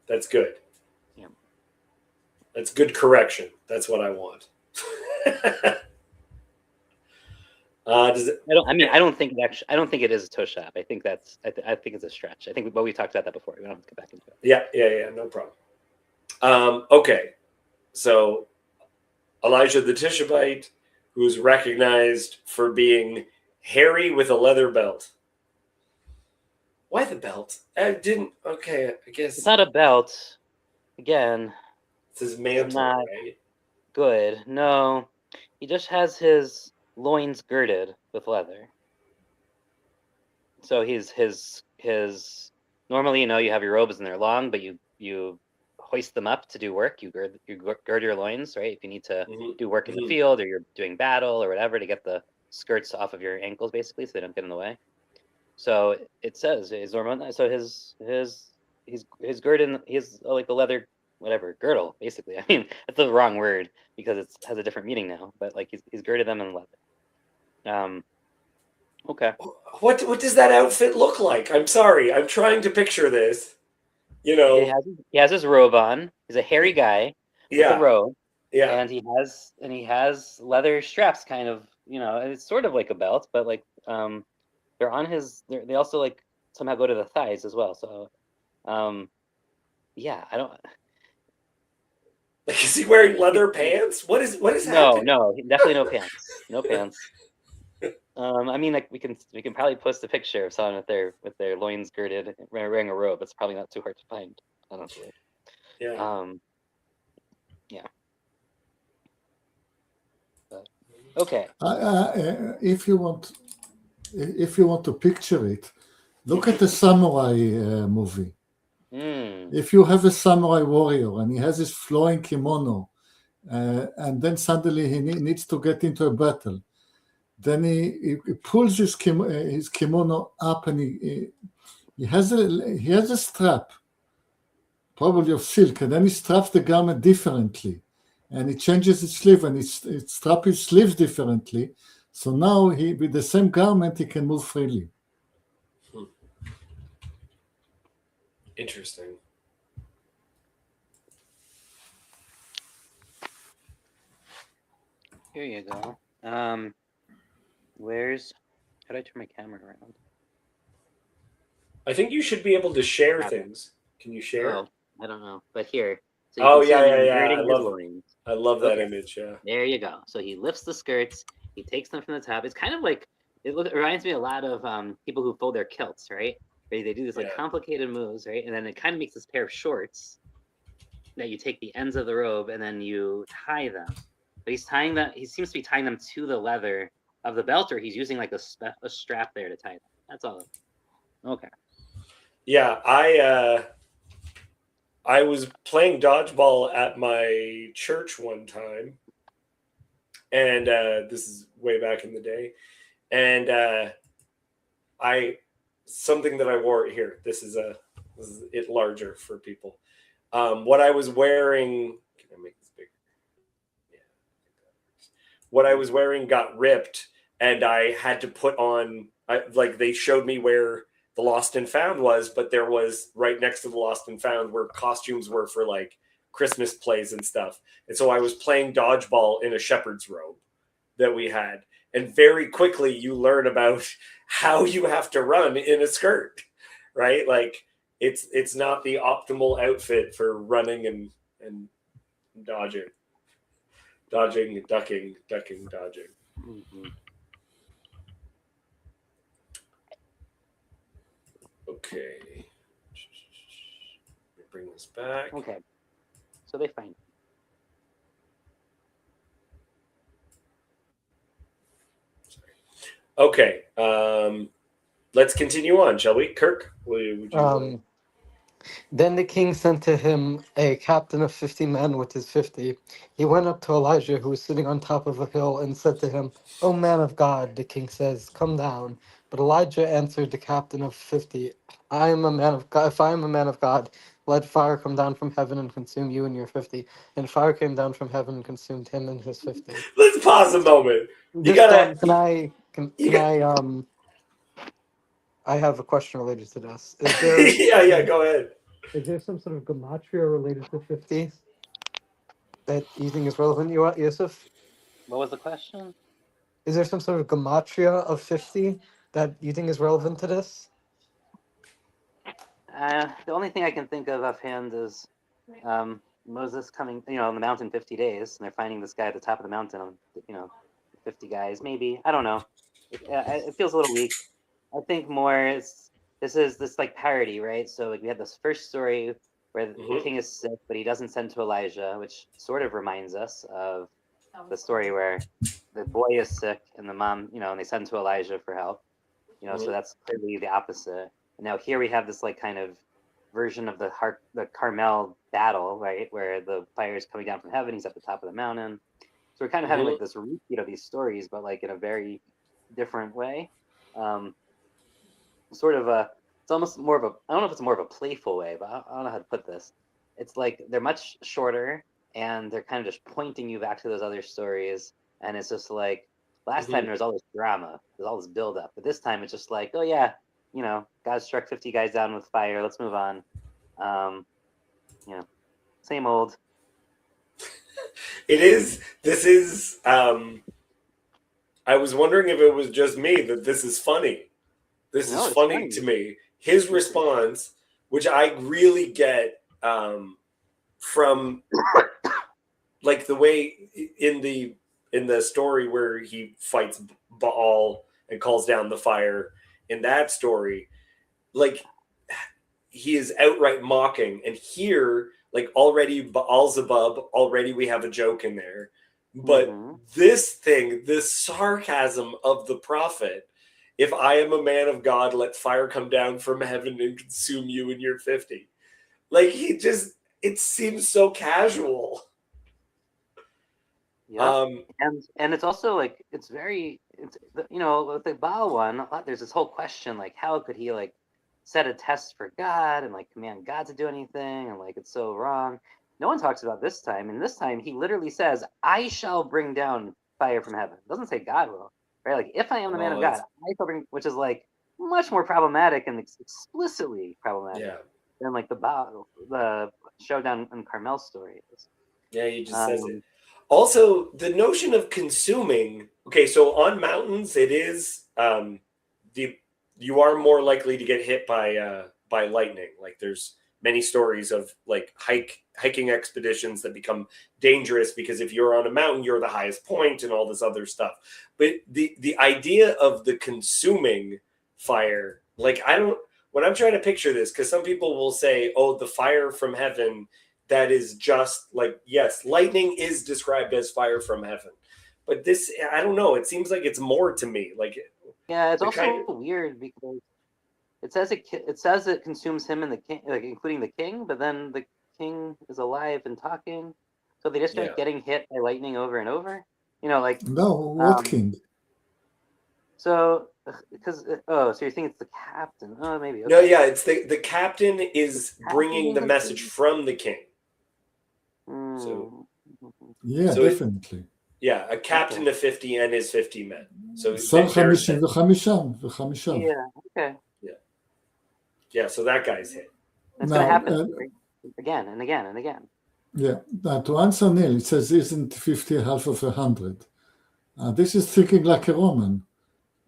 That's good. Yeah. That's good correction. That's what I want. I don't think it is a toshav. I think I think it's a stretch. I think, but we talked about that before. We don't have to go back into it. Yeah. No problem. Okay, so Elijah the Tishabite, who's recognized for being hairy with a leather belt. Why the belt? I guess It's not a belt. Again, it's his mantle, not right? good. No, he just has his loins girded with leather. So his normally, you have your robes and they're long, but you hoist them up to do work. You gird your loins, right? If you need to do work in the field or you're doing battle or whatever, to get the skirts off of your ankles, basically, so they don't get in the way. So it says his normal. So he's girded. He has like a leather whatever girdle, basically. I mean, that's the wrong word because it has a different meaning now. But like he's girded them in leather. Okay. What does that outfit look like? I'm sorry. I'm trying to picture this. He has his robe on. He's a hairy guy with a robe. Yeah. And he has leather straps, kind of. It's sort of like a belt, but like they're on his. They also like somehow go to the thighs as well. So, yeah, I don't. Like, is he wearing leather pants? What is happening? No, definitely no pants. No pants. I mean, like we can probably post a picture of someone with their loins girded, wearing a robe. It's probably not too hard to find, honestly. Yeah. Yeah. But, okay. If you want to picture it, look at the samurai movie. If you have a samurai warrior and he has his flowing kimono, and then suddenly he needs to get into a battle, then he pulls his kimono up and he has a strap, probably of silk, and then he straps the garment differently, and he changes its sleeve and he straps his sleeves differently. So now with the same garment he can move freely. Interesting. Here you go. Where's how do I turn my camera around? I think you should be able to share Okay. things. Can you share? Oh, I don't know. But here. So you Oh can see yeah, him yeah. inverting his loins. I love that Okay. image. Yeah. There you go. So he lifts the skirts, he takes them from the top. It's kind of like it reminds me a lot of people who fold their kilts, right? They do these like Yeah. complicated moves, right? And then it kind of makes this pair of shorts that you take the ends of the robe and then you tie them. But he's tying that. He seems to be tying them to the leather of the belt, or he's using like a strap there to tie them. That's all. Okay. Yeah, I was playing dodgeball at my church one time, and this is way back in the day, and I something that I wore here. This is it larger for people. What I was wearing. Can I make this bigger? Yeah, I think that works. What I was wearing got ripped, and I had to put on. Like they showed me where the Lost and Found was, but there was right next to the Lost and Found where costumes were for like Christmas plays and stuff. And so I was playing dodgeball in a shepherd's robe that we had. And very quickly you learn about how you have to run in a skirt, right? Like it's not the optimal outfit for running and dodging. Dodging, ducking, dodging. Mm-hmm. Okay. Let me bring this back. Okay. So they find. Okay. Let's continue on, shall we? Kirk, would you Then the king sent to him a captain of 50 men with his 50. He went up to Elijah, who was sitting on top of a hill, and said to him, O man of God, the king says, come down. But Elijah answered the captain of 50, I am a man of God. If I am a man of God, let fire come down from heaven and consume you and your 50. And fire came down from heaven and consumed him and his 50. let's pause a moment. You Just gotta. I have a question related to this. Is there Yeah. Go ahead. is there some sort of gematria related to 50 that you think is relevant, Yusuf? What was the question? Is there some sort of gematria of 50 that you think is relevant to this? The only thing I can think of offhand is Moses coming, on the mountain 50 days, and they're finding this guy at the top of the mountain, 50 guys, maybe. I don't know. It feels a little weak. I think more this is this like parody, right? So like we had this first story where the king is sick, but he doesn't send to Elijah, which sort of reminds us of the story where the boy is sick and the mom, and they send to Elijah for help. So that's clearly the opposite. And now here we have this like kind of version of the Carmel battle, right, where the fire is coming down from heaven. He's at the top of the mountain. So we're kind of having like this repeat of these stories, but like in a very different way. Sort of it's almost more of a, I don't know if it's more of a playful way, but I don't know how to put this. It's like they're much shorter and they're kind of just pointing you back to those other stories. And it's just like last time there was all this drama, there's all this buildup, but this time it's just like, oh yeah, God struck 50 guys down with fire. Let's move on. Same old. It is. This is. I was wondering if it was just me that this is funny. This is funny to me. His response, which I really get from, like the way in the story where he fights Baal and calls down the fire. In that story, like he is outright mocking, and here, like already Baalzebub, already we have a joke in there. But this sarcasm of the prophet, if I am a man of God, let fire come down from heaven and consume you and your 50. Like it seems so casual. Yeah. And it's also like, with the Baal one, there's this whole question, like, how could he like set a test for God and like command God to do anything? And like, it's so wrong. No one talks about this time. And this time he literally says, I shall bring down fire from heaven. It doesn't say God will, right? Like, if I am the man of God, I shall bring, which is like much more problematic and explicitly problematic. Yeah. than like the showdown in Carmel's story is. Yeah, he just says it. Also, the notion of consuming. Okay, so on mountains, it is you are more likely to get hit by lightning. Like there's many stories of like hiking expeditions that become dangerous because if you're on a mountain, you're the highest point and all this other stuff. But the idea of the consuming fire, like when I'm trying to picture this, because some people will say, oh, the fire from heaven, that is just like, yes, lightning is described as fire from heaven. But this, I don't know, it seems like it's more to me. Like, yeah, it's also weird because it says it consumes him and the king, like including the king, but then the king is alive and talking. So they just start getting hit by lightning over and over. You know, like No, what king? So, because so you're thinking it's the captain? Oh, maybe. Okay. No, yeah, it's the captain is bringing the message from the king. So, yeah, so definitely. Yeah, a captain of 50 and his 50 men. So yeah, okay. Yeah, so that guy's hit. It's going to happen again and again and again. Yeah, to answer Neil, it says, isn't 50 half of 100? This is thinking like a Roman.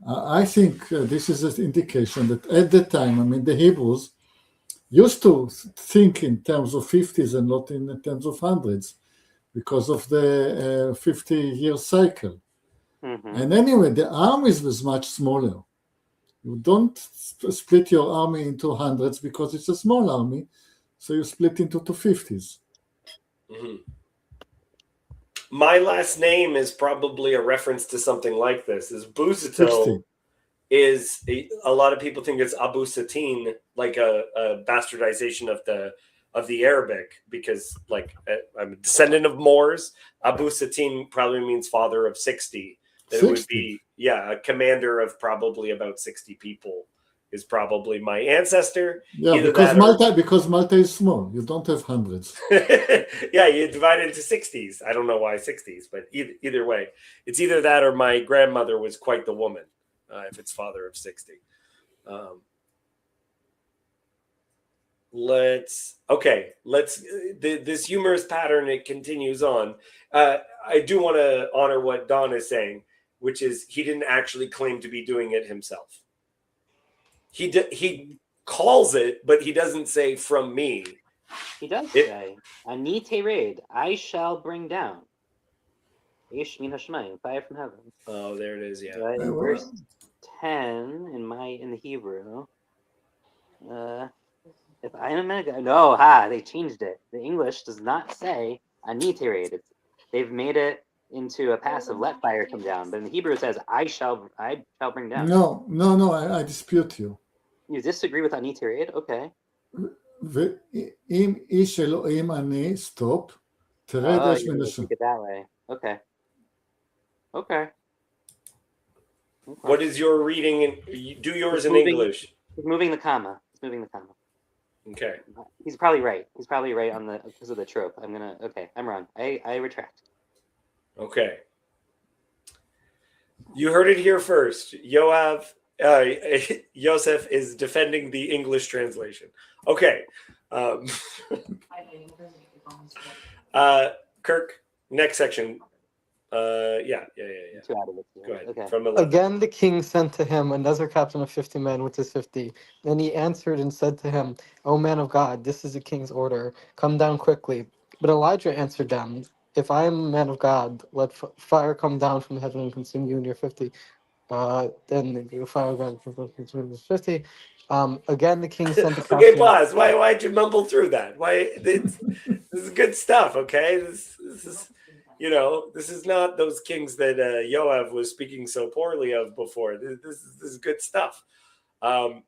I think this is an indication that at the time, I mean, the Hebrews used to think in terms of 50s and not in terms of hundreds because of the 50-year cycle. Mm-hmm. And anyway, the armies was much smaller. You don't split your army into hundreds because it's a small army, so you split into 50s. Mm-hmm. My last name is probably a reference to something like this. Is Busuttil is a lot of people think it's Abu Satin, like a bastardization of the Arabic, because like I'm a descendant of Moors. Abu Satin probably means father of 60. That 60. It would be a commander of probably about 60 people is probably my ancestor. Yeah, because Malta is small. You don't have hundreds. Yeah, you divide it into 60s. I don't know why 60s, but either way, it's either that or my grandmother was quite the woman, if it's father of 60. This humorous pattern, it continues on. I do want to honor what Don is saying, which is he didn't actually claim to be doing it himself. He calls it, but he doesn't say from me. He does say, "Ani tered, I shall bring down. Ish min hashemayim, fire from heaven." Oh, there it is. Yeah. Right, in verse 10 in the Hebrew. If I am a man of God, they changed it. The English does not say "ani tered." They've made it into a passive, let fire come down. But in the Hebrew it says, I shall bring down. No, I dispute you. You disagree with ani tered? Okay. Im ish Elohim ani, stop. Tered esh min Hashem. Think it that way. Okay. What is your reading? Do yours in English. He's moving the comma. Okay. He's probably right. On because of the trope. I'm wrong. I retract. Okay. You heard it here first. Yosef is defending the English translation. Okay. Kirk, next section. Yeah. Go ahead. Okay. From 11. Again, the king sent to him another captain of 50 men with his 50. Then he answered and said to him, "O man of God, this is the king's order. Come down quickly." But Elijah answered them, "If I am a man of God, let fire come down from heaven and consume you and your 50. Then the fire God consume his 50. Again, the king sent the captain. Okay, pause. Why'd you mumble through that? This is good stuff. Okay, this is. This is not those kings that Yoav was speaking so poorly of before. This is good stuff.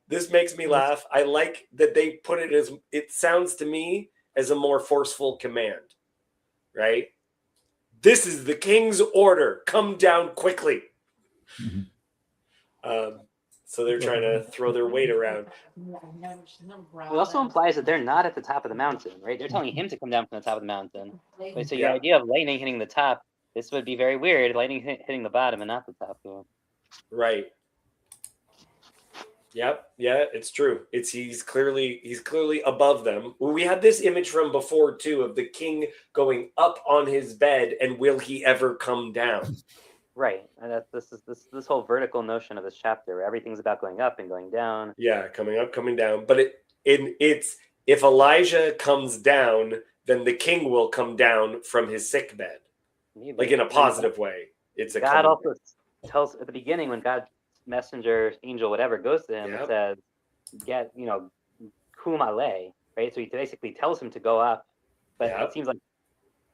This makes me laugh. I like that they put it as, it sounds to me as a more forceful command, right? This is the king's order. Come down quickly. Mm-hmm. So they're trying to throw their weight around. It also implies that they're not at the top of the mountain, right? They're telling him to come down from the top of the mountain. So your idea of lightning hitting the top, this would be very weird. Lightning hitting the bottom and not the top. Right. Yep. Yeah, it's true. He's clearly above them. We had this image from before too of the king going up on his bed, and will he ever come down? Right. And this whole vertical notion of this chapter where everything's about going up and going down. Yeah, coming up, coming down. But it's if Elijah comes down, then the king will come down from his sick bed, Maybe. like in a positive way. It's a God coming also tells at the beginning when God's messenger, angel, whatever goes to him, Yep. it says, "Get kum ale," right? So he basically tells him to go up, but Yep. it seems like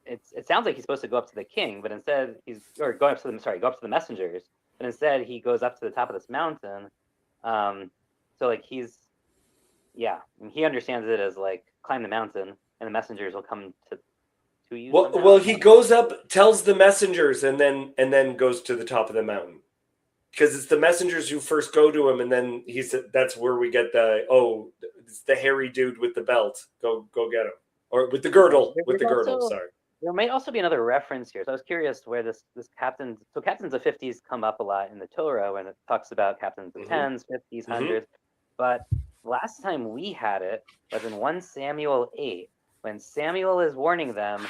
it sounds like he's supposed to go up to the king, but instead go up to the messengers, but instead he goes up to the top of this mountain. So like and he understands it as like climb the mountain, and the messengers will come to you. Well, he goes up, tells the messengers, and then goes to the top of the mountain, because it's the messengers who first go to him, and then he said that's where we get it's the hairy dude with the belt. Go get him, or with the girdle. Sorry. There might also be another reference here. So I was curious where this captain. So captains of 50s come up a lot in the Torah when it talks about captains of 10s, 50s, 100s. But last time we had it was in 1 Samuel 8, when Samuel is warning them,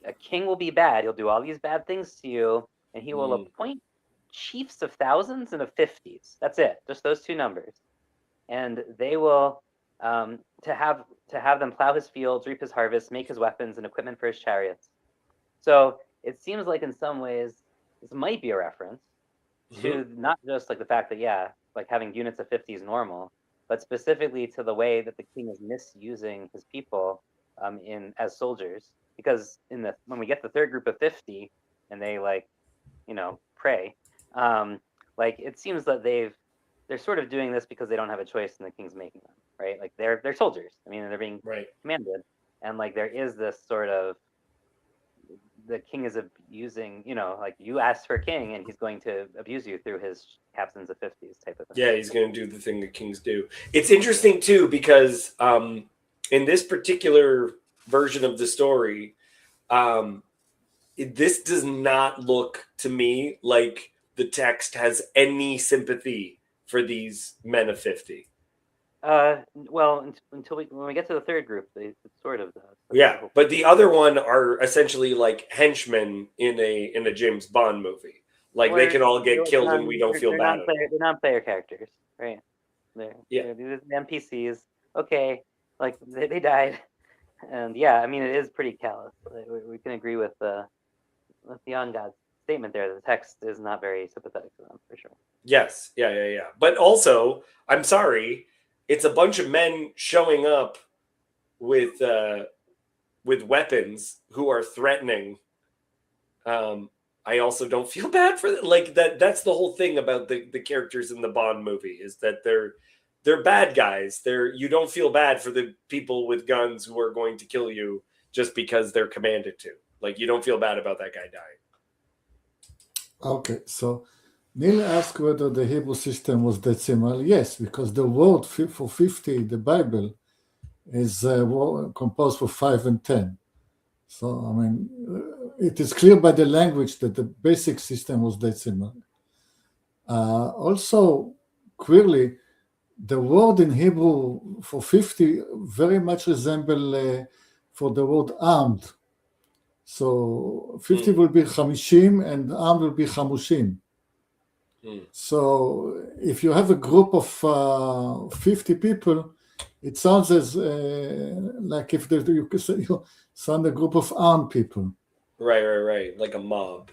a king will be bad. He'll do all these bad things to you, and he will appoint chiefs of thousands and of 50s. That's it. Just those two numbers, and they will to have them plow his fields, reap his harvest, make his weapons and equipment for his chariots. So it seems like in some ways this might be a reference to not just like the fact that like having units of 50 is normal, but specifically to the way that the king is misusing his people as soldiers. Because when we get the third group of 50 and they pray, like it seems that they're sort of doing this because they don't have a choice and the king's making them, right? Like they're soldiers. I mean, they're being commanded, and like there is this sort of the king is abusing, like you asked for a king and he's going to abuse you through his captains of 50s type of thing. Yeah, he's going to do the thing that kings do. It's interesting too because in this particular version of the story, this does not look to me like the text has any sympathy for these men of 50. Well, when we get to the third group, it sort of does. Yeah, but the other one are essentially like henchmen in a James Bond movie. Like they can all get killed and we don't feel bad. They're non-player characters, right? They're NPCs. Okay, like they died, and I mean it is pretty callous. We can agree with the on God's statement there. The text is not very sympathetic to them for sure. Yes, yeah. But also, I'm sorry, it's a bunch of men showing up with weapons who are threatening. I also don't feel bad for them. Like that's the whole thing about the characters in the Bond movie is that they're bad guys. You don't feel bad for the people with guns who are going to kill you just because they're commanded to. Like you don't feel bad about that guy dying. Okay, so Neil asked whether the Hebrew system was decimal. Yes, because the word for 50 in the Bible is composed of 5 and 10. So, I mean, it is clear by the language that the basic system was decimal. Also, clearly, the word in Hebrew for 50 very much resemble for the word armed. So 50 will be chamishim and armed will be chamushim. So if you have a group of 50 people, it sounds as like if you sound a group of armed people. Right. Like a mob.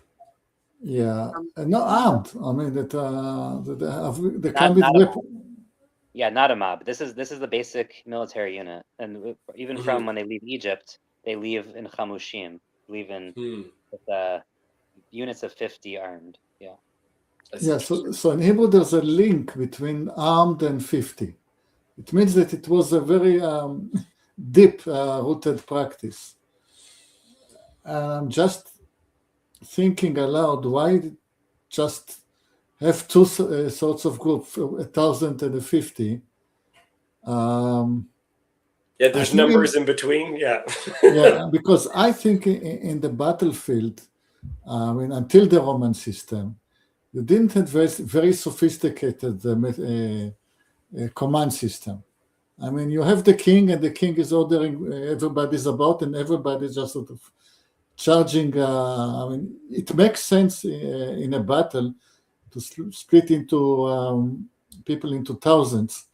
Yeah, not armed. I mean that they come with weapons. Yeah, not a mob. This is the basic military unit, and even from when they leave Egypt, they leave in chamushim, leave in with units of 50 armed. Yeah. Yeah. So in Hebrew, there's a link between armed and 50. It means that it was a very deep rooted practice. And I'm just thinking aloud, why just have two sorts of groups, 1,000 and a 50? There's numbers in between. Yeah. Because I think in the battlefield, I mean, until the Roman system, you didn't have very sophisticated command system. I mean, you have the king, and the king is ordering everybody's about, and everybody's just sort of charging. I mean, it makes sense in a battle to split into people into thousands,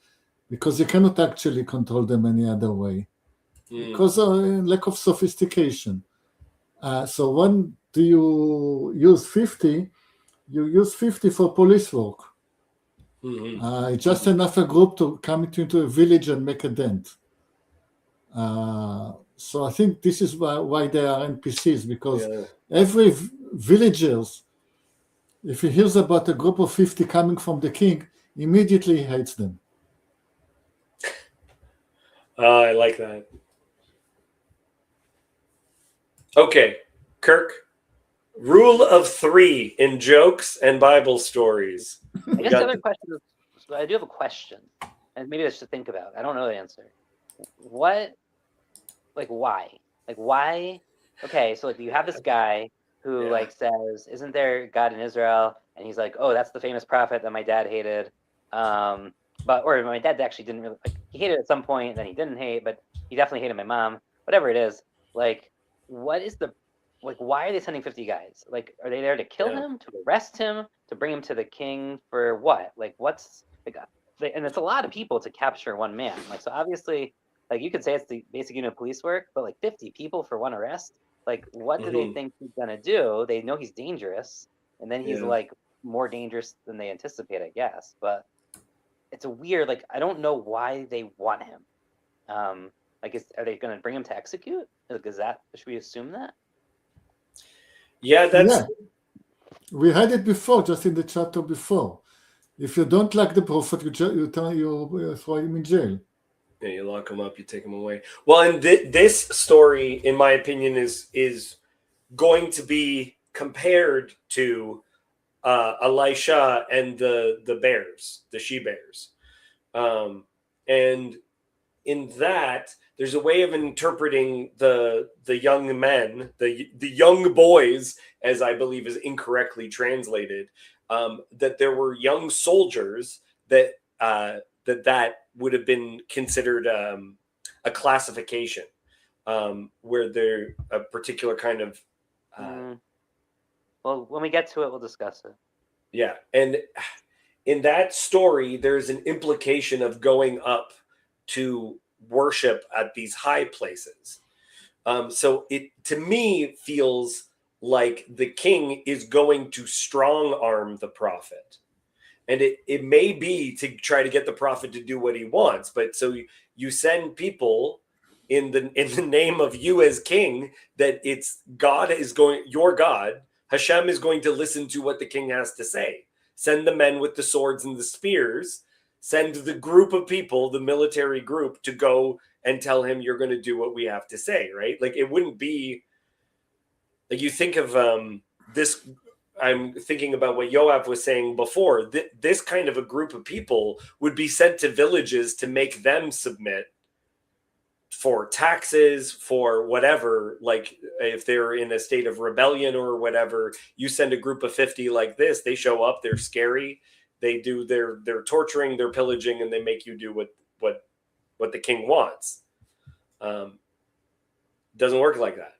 because you cannot actually control them any other way, because of lack of sophistication. So when do you use 50? You use 50 for police work. It's just enough a group to come into a village and make a dent. So I think this is why they are NPCs, because every villagers, if he hears about a group of 50 coming from the king, immediately he hates them. I like that. Okay, Kirk. Rule of 3 in jokes and Bible stories. I guess the other question is, I do have a question, and maybe I should think about. I don't know the answer. Why? Why? Okay, so you have this guy who says, "Isn't there God in Israel?" And he's like, "Oh, that's the famous prophet that my dad hated." Or my dad actually didn't really he hated at some point, then he didn't hate, but he definitely hated my mom. Whatever it is, what is the why are they sending 50 guys? Are they there to kill him, to arrest him, to bring him to the king for what? What's and it's a lot of people to capture one man. So obviously, you could say it's the basic unit of police work, but 50 people for one arrest. What do they think he's gonna do? They know he's dangerous, and then he's more dangerous than they anticipate, I guess. But it's a weird. I don't know why they want him. Are they gonna bring him to execute? Should we assume that? Yeah, we had it before, just in the chapter before. If you don't like the prophet, you throw him in jail. Yeah, you lock him up, you take him away. Well, and this story, in my opinion, is going to be compared to Elisha and the bears, the she bears, and in that, there's a way of interpreting the young men, the young boys, as I believe is incorrectly translated, that there were young soldiers that would have been considered a classification, where they're a particular kind of. Well, when we get to it, we'll discuss it. Yeah, and in that story, there's an implication of going up to worship at these high places. So it, to me, feels like the king is going to strong arm the prophet. And it may be to try to get the prophet to do what he wants, but so you send people in the name of you as king, that it's God is going, your God, Hashem is going to listen to what the king has to say. Send the men with the swords and the spears, send the group of people, the military group, to go and tell him you're going to do what we have to say, right? It wouldn't be you think of this. I'm thinking about what Yoav was saying before. This kind of a group of people would be sent to villages to make them submit for taxes, for whatever, if they're in a state of rebellion or whatever. You send a group of 50 like this, they show up, they're scary, they do their torturing, they're pillaging, and they make you do what the king wants. Doesn't work like that.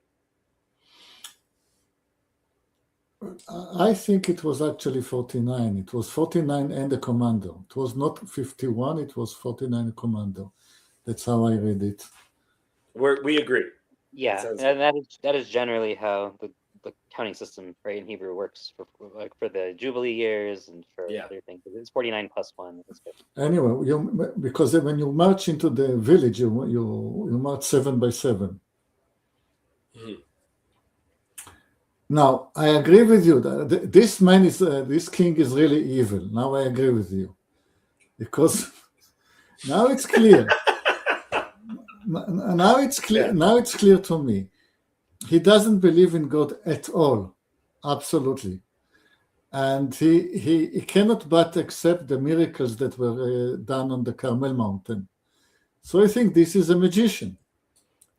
I think it was actually 49. It was 49 and a commando. It was not 51, it was 49 commando. That's how I read it. We agree. Yeah, and that is generally how the counting system, right, in Hebrew works for the Jubilee years and for other things. It's 49 plus 1. Anyway, because when you march into the village, you march 7 by 7. Mm-hmm. Now, I agree with you that this king is really evil. Now I agree with you, because now it's clear. Now it's clear. Yeah. Now it's clear to me. He doesn't believe in God at all, absolutely, and he cannot but accept the miracles that were done on the Carmel mountain. So I think this is a magician,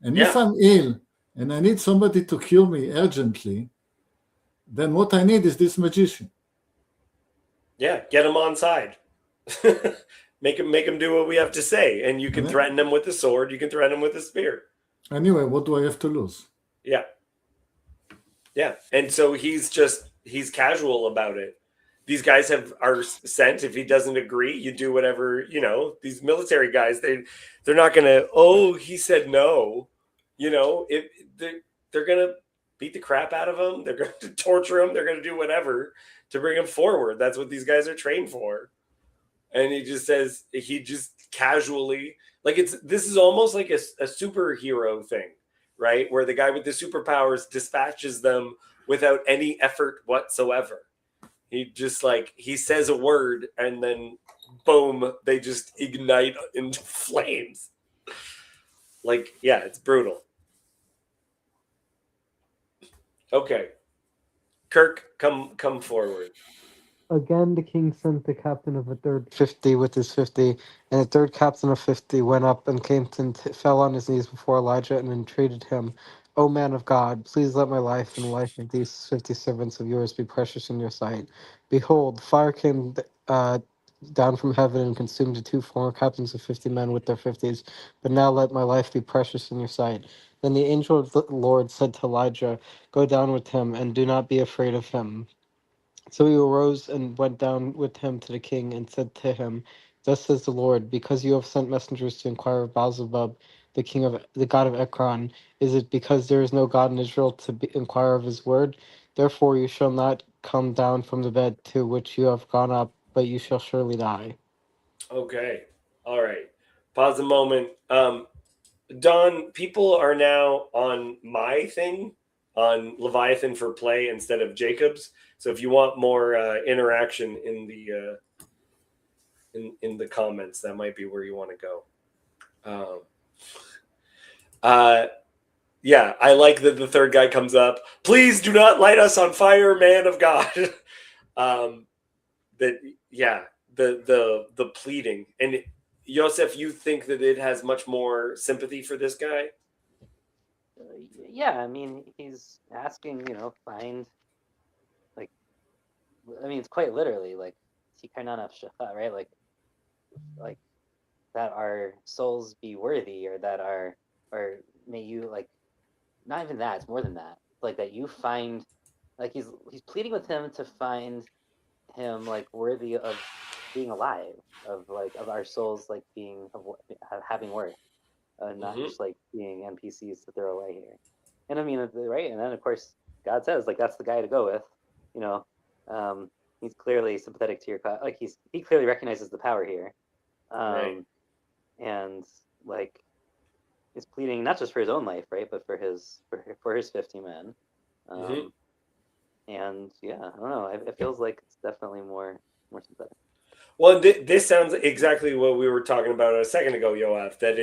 and if I'm ill and I need somebody to cure me urgently, then what I need is this magician. Yeah, get him on side. Make him do what we have to say, and you can Yeah. threaten him with the sword. You can threaten him with the spear. Anyway, what do I have to lose? Yeah, yeah. And so he's casual about it. These guys are sent. If he doesn't agree, you do whatever. These military guys, they're not gonna. Oh, he said no. If they're gonna beat the crap out of him, they're gonna torture him. They're gonna do whatever to bring him forward. That's what these guys are trained for. And he just casually, like, this is almost like a superhero thing, right? Where the guy with the superpowers dispatches them without any effort whatsoever. He just, like, he says a word and then boom, they just ignite into flames. Like, yeah, it's brutal. Okay, Kirk, come forward. Again, the king sent the captain of a third 50 with his 50, and the third captain of 50 went up and came and fell on his knees before Elijah and entreated him, O man of God, please let my life and the life of these 50 servants of yours be precious in your sight. Behold, fire came down from heaven and consumed the two former captains of 50 men with their 50s, but now let my life be precious in your sight. Then the angel of the Lord said to Elijah, Go down with him, and do not be afraid of him. So he arose and went down with him to the king and said to him, Thus says the Lord, because you have sent messengers to inquire of Baalzebub, the god of Ekron, is it because there is no God in Israel to inquire of his word? Therefore you shall not come down from the bed to which you have gone up, but you shall surely die. Okay, all right. Pause a moment. Don, people are now on my thing on Leviathan for play instead of Jacob's. So if you want more interaction in the in the comments, that might be where you want to go. Uh, yeah, I like that the third guy comes up. Please do not light us on fire, man of God. That yeah, the pleading. And Yosef, you think that it has much more sympathy for this guy? Yeah, I mean, he's asking, find, like, I mean, it's quite literally like Tikarnana Shafa, right? Like that our souls be worthy, or may you, like, not even that. It's more than that. Like that you find, like he's pleading with him to find him like worthy of being alive, of our souls like being of having worth, not Mm-hmm. just like being NPCs to throw away here. And I mean, right? And then of course God says like that's the guy to go with. You know, um, he's clearly sympathetic to your like he clearly recognizes the power here, Right. um, and like is pleading not just for his own life, right, but for his 50 men. Mm-hmm. Um, and yeah, I don't know. It feels like it's definitely more sympathetic. Well, this sounds exactly what we were talking about a second ago, Yoav. That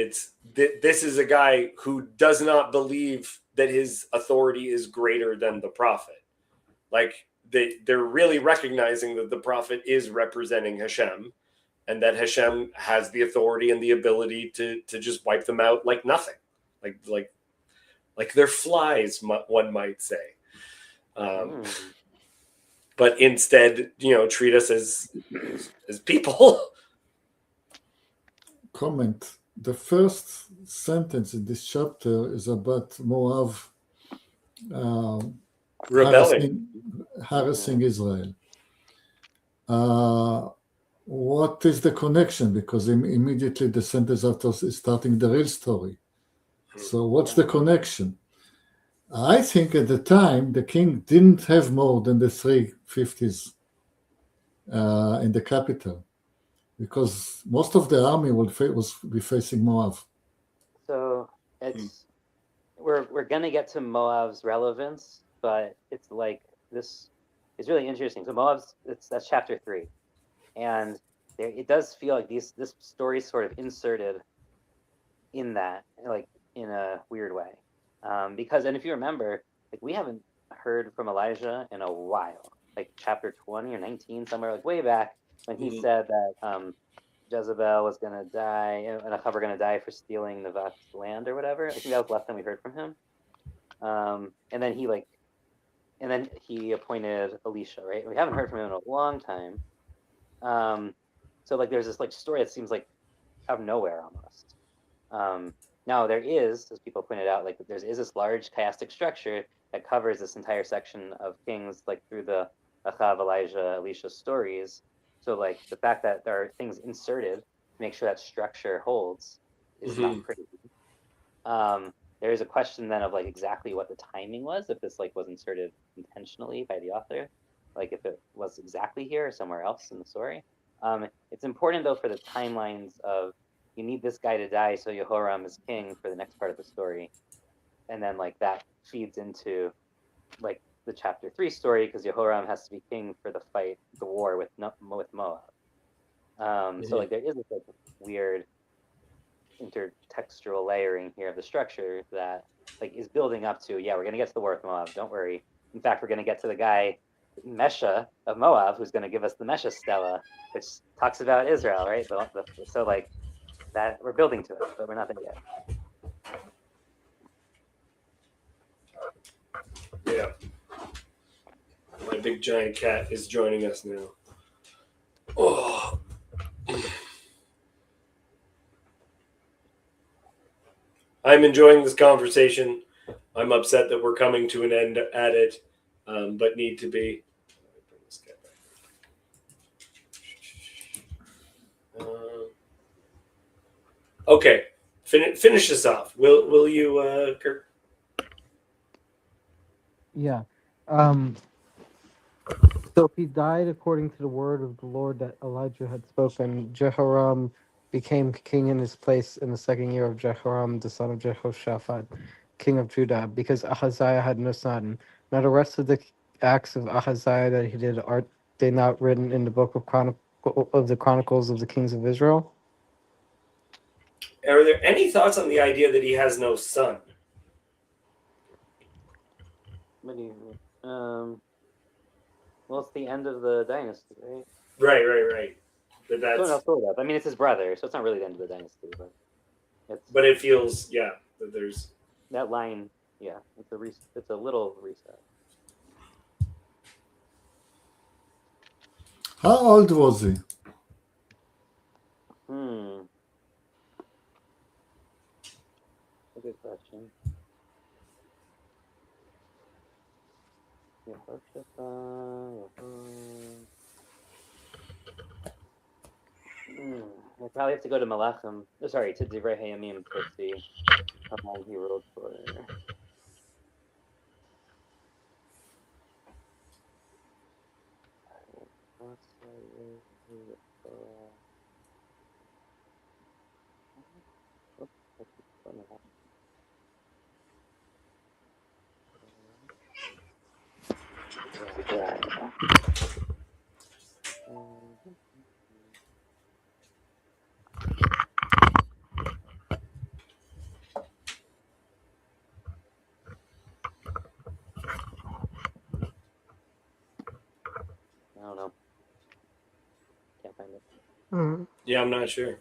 this is a guy who does not believe that his authority is greater than the prophet. Like they're really recognizing that the prophet is representing Hashem, and that Hashem has the authority and the ability to just wipe them out like nothing, like they're flies, one might say. Mm. But instead, treat us as people. Comment. The first sentence in this chapter is about Moab Rebelling. harassing Israel. What is the connection? Because immediately the sentence after is starting the real story. So what's the connection? I think at the time the king didn't have more than the 350s in the capital, because most of the army was be facing Moab. So it's we're gonna get to Moab's relevance, but it's like this is really interesting. So that's chapter 3, and it does feel like this story is sort of inserted in that, like in a weird way, because and if you remember, like we haven't heard from Elijah in a while, like chapter 20 or 19, somewhere like way back when he said that Jezebel was gonna die and Achav were gonna die for stealing Nevat's land or whatever. I think that was the last time we heard from him. And then he appointed Elisha, right? We haven't heard from him in a long time. So like there's this like story that seems like out of nowhere almost. Now there is, as people pointed out, like there is this large chiastic structure that covers this entire section of Kings, like through the Achav, Elijah, Elisha stories. So like the fact that there are things inserted to make sure that structure holds is not pretty. There is a question then of like exactly what the timing was, if this like was inserted intentionally by the author, like if it was exactly here or somewhere else in the story. It's important though for the timelines of you need this guy to die so Jehoram is king for the next part of the story, and then like that feeds into like the chapter 3 story because Jehoram has to be king for the war with Moab. So like there is this like weird intertextual layering here of the structure that like is building up to, yeah, we're gonna get to the war with Moab. Don't worry. In fact, we're gonna get to the guy Mesha of Moab who's gonna give us the Mesha Stela, which talks about Israel, right? So like that we're building to it, but we're not there yet. Yeah. My big giant cat is joining us now. Oh. I'm enjoying this conversation. I'm upset that we're coming to an end at it, but need to be. Okay, finish this off. Will you, Kirk? Yeah. So he died according to the word of the Lord that Elijah had spoken. Jehoram became king in his place in the second year of Jehoram, the son of Jehoshaphat, king of Judah, because Ahaziah had no son. Now the rest of the acts of Ahaziah that he did, are they not written in the book of the Chronicles of the Kings of Israel? Are there any thoughts on the idea that he has no son? What do you, well, it's the end of the dynasty, right? Right. But that's. So no, I mean, it's his brother, so it's not really the end of the dynasty, but it's. But it feels, yeah, that there's that line. Yeah, it's a little reset. How old was he? A good question. I probably have to go to Malachim. Sorry, to Divrei Hayamim to see how long he ruled for. I don't know. Can't find it. Yeah, I'm not sure.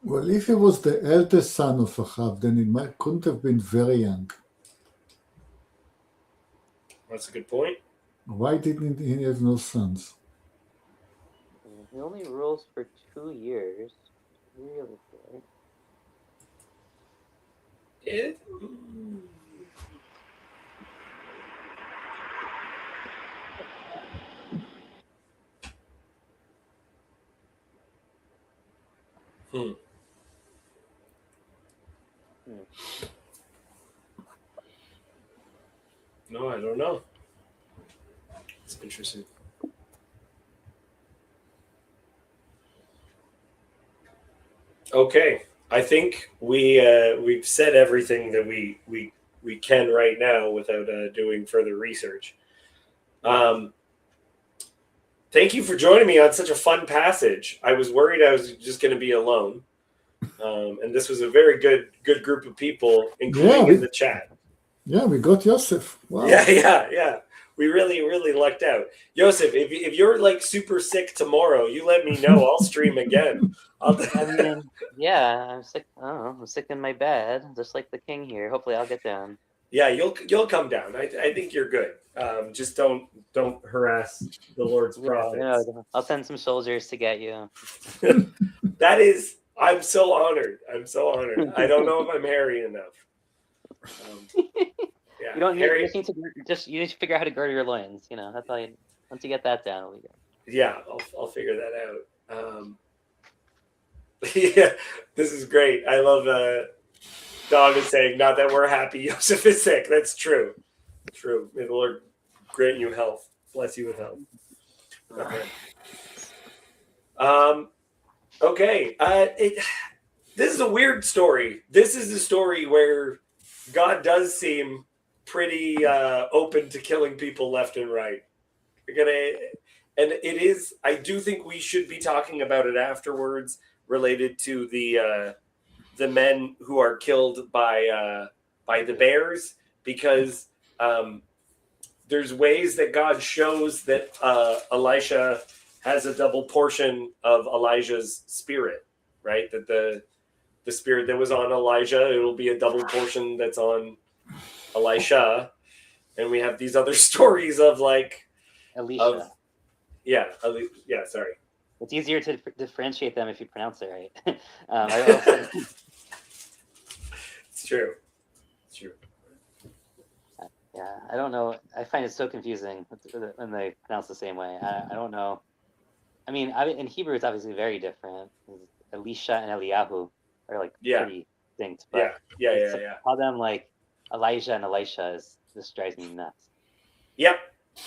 Well, if he was the eldest son of Achav, then he couldn't have been very young. That's a good point. Why didn't he have no sons? He only rules for 2 years. Really good. No, I don't know. It's interesting. Okay, I think we've said everything that we can right now without doing further research. Thank you for joining me on such a fun passage. I was worried I was just going to be alone, and this was a very good group of people, including in the chat. Yeah, we got Yosef. Wow. Yeah. we really lucked out. Joseph, if you're like super sick tomorrow, you let me know. I'll stream again. I mean, yeah, I'm sick. I don't know. I'm sick in my bed, just like the king here. Hopefully, I'll get down. Yeah, you'll come down. I think you're good. Just don't harass the Lord's prophets. I'll send some soldiers to get you. That is, I'm so honored. I'm so honored. I don't know if I'm hairy enough. Yeah, You don't need, hairy. you need to figure out how to girdle your loins. You know, that's all. Once you get that down, it'll be good. Yeah, I'll figure that out. Yeah, this is great. I love Dog is saying, not that we're happy Joseph is sick. That's true. True. May the Lord grant you health. Bless you with health. Okay. This is a weird story. This is a story where God does seem pretty open to killing people left and right. And it is, I do think we should be talking about it afterwards, related to the men who are killed by the bears, because there's ways that God shows that Elisha has a double portion of Elijah's spirit, right? That the spirit that was on Elijah, it'll be a double portion that's on Elisha. And we have these other stories of like Elisha. Sorry. It's easier to differentiate them if you pronounce it right. It's true. It's true. Yeah, I don't know. I find it so confusing when they pronounce the same way. I don't know. I mean, in Hebrew, it's obviously very different. Elisha and Eliyahu are like pretty distinct. But yeah. Call them like Elijah and Elisha just drives me nuts. Yep.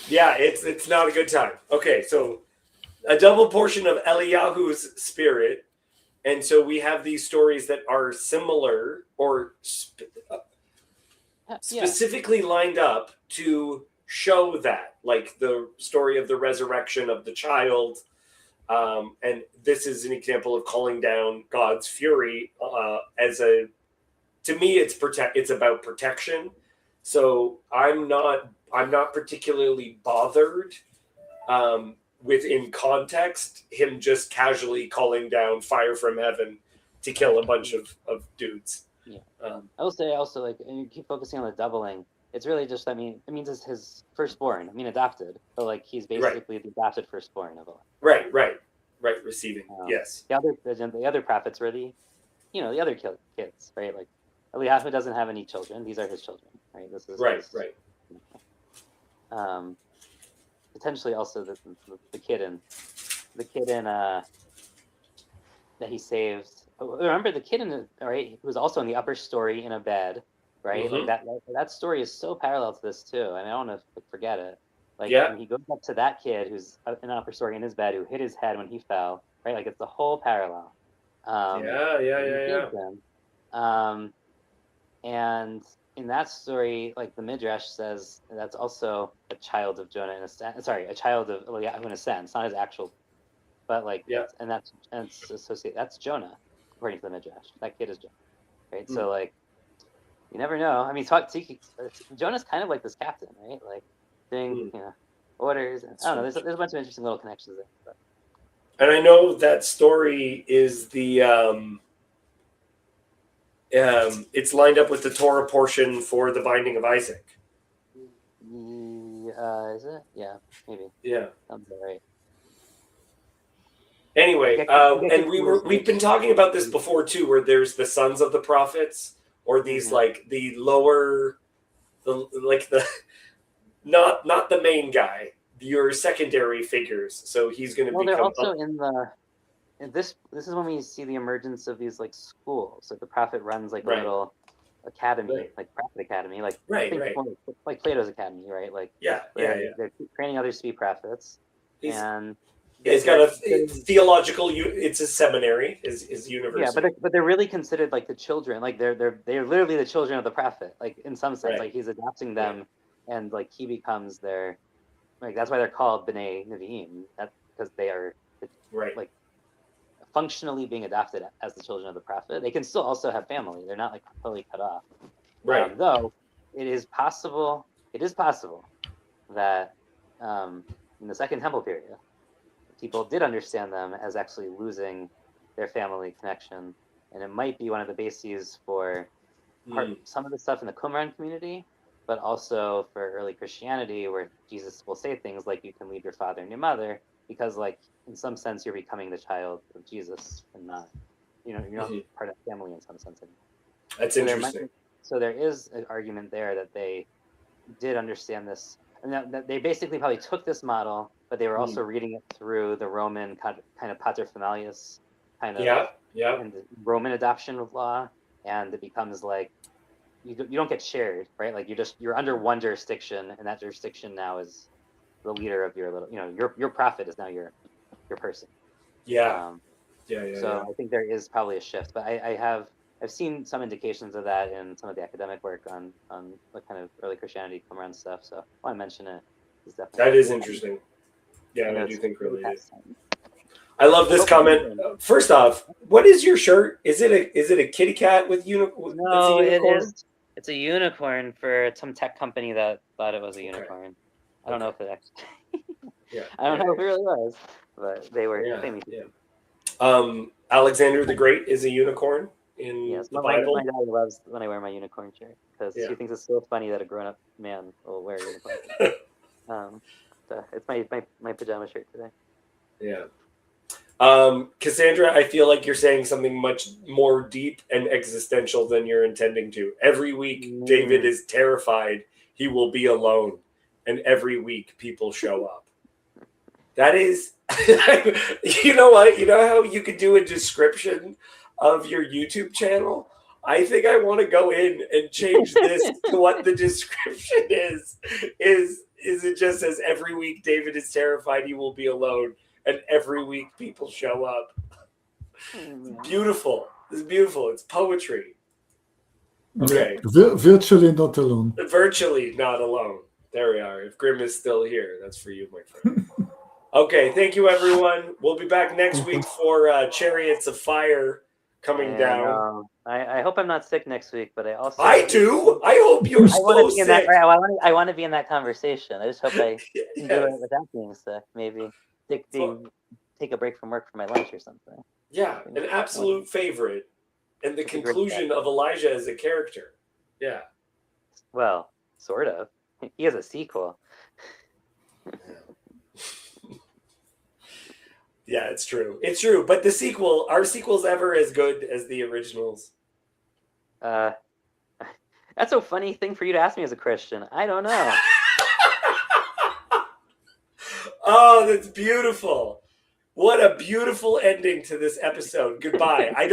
Yeah, it's not a good time. Okay, so a double portion of Eliyahu's spirit, and so we have these stories that are similar or specifically lined up to show that, like the story of the resurrection of the child, and this is an example of calling down God's fury to me it's about protection. So I'm not particularly bothered with, in context, him just casually calling down fire from heaven to kill a bunch of dudes. Yeah. I will say also, like, and you keep focusing on the doubling. It's really just, it means it's his firstborn. Adopted. So like he's basically the adopted firstborn of all. Right. Receiving. Yes. The other prophets were the other kids, right? Like Eliyahu doesn't have any children. These are his children, right? This is right. Potentially also the kid in that he saved. Remember the kid who was also in the upper story in a bed, right? Mm-hmm. Like that story is so parallel to this too. I don't want to forget it. Like he goes up to that kid who's in an upper story in his bed who hit his head when he fell, right? Like it's the whole parallel. And in that story, like the Midrash says, that's also a child of Jonah a child of Eliyahu in a sense, not his actual, but like, that's associated. That's Jonah, according to the Midrash. That kid is Jonah, right? So like, you never know. Jonah's kind of like this captain, right? Like doing, orders. And, I don't know. There's a bunch of interesting little connections there. But. And I know that story is the. It's lined up with the Torah portion for the binding of Isaac. Is it? Yeah, maybe. Yeah. Sounds about right. Anyway, and we've been talking about this before too, where there's the sons of the prophets, or these like the lower, not the main guy, your secondary figures. So he's going to become. They're also and this is when we see the emergence of these like schools. So the prophet runs like a little academy, like prophet academy, like like Plato's academy, right? Like they're training others to be prophets, and he's got a theological. It's a seminary, is university. Yeah, but they're really considered like the children. Like they're literally the children of the prophet. Like in some sense, like he's adopting them, and like he becomes their. Like that's why they're called B'nai Nevi'im. That's because they are like functionally being adopted as the children of the prophet. They can still also have family. They're not like totally cut off. Right. Though it is possible that in the Second Temple period, people did understand them as actually losing their family connection, and it might be one of the bases for some of the stuff in the Qumran community, but also for early Christianity, where Jesus will say things like, "You can leave your father and your mother," because, like, in some sense, you're becoming the child of Jesus and not, you're not part of the family in some sense anymore. That's So interesting. so there is an argument there that they did understand this, and that they basically probably took this model, but they were also reading it through the Roman kind of paterfamilias kind of, and the Roman adoption of law, and it becomes like you don't get shared, right? Like you're under one jurisdiction, and that jurisdiction now is the leader of your little, your prophet is now your person. Yeah. So I think there is probably a shift, but I've seen some indications of that in some of the academic work on what kind of early Christianity come around stuff. So I want to mention it. It's definitely That is interesting. Yeah, I know do it's think really related. past time. I love this Hope comment. you're doing. First off, what is your shirt? Is it a kitty cat with that's a No, it unicorn? is. It's a unicorn for some tech company that thought it was a Okay. unicorn. I don't know if it actually. Yeah. I don't know if it really was, but they were. Yeah. They made Yeah. Alexander the Great is a unicorn in Yes, the my Bible. dad loves when I wear my unicorn shirt because Yeah. she thinks it's so funny that a grown-up man will wear a unicorn shirt. So it's my pajama shirt today. Yeah. Cassandra, I feel like you're saying something much more deep and existential than you're intending to. Every week, David is terrified he will be alone, and every week people show up. That is, you know what? You know how you could do a description of your YouTube channel? I think I want to go in and change this to what the description is. Is it just says every week David is terrified he will be alone, and every week people show up. It's beautiful. It's beautiful. It's poetry. Okay. Virtually not alone. Virtually not alone. There we are. If Grim is still here, that's for you, my friend. Okay, thank you, everyone. We'll be back next week for Chariots of Fire coming down. I hope I'm not sick next week, but I do. I hope you're so sick. I want to be in that conversation. I just hope I can do it without being sick. Maybe take a break from work for my lunch or something. Yeah, an absolute favorite, and the conclusion of Elijah as a character. Yeah. Well, sort of. He has a sequel. Yeah, it's true. It's true. But are sequels ever as good as the originals? That's a funny thing for you to ask me as a Christian. I don't know. Oh, that's beautiful. What a beautiful ending to this episode. Goodbye. I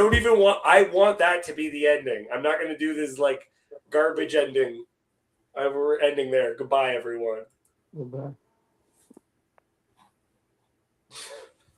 want that to be the ending. I'm not going to do this like garbage ending. We're ending there. Goodbye, everyone. Goodbye.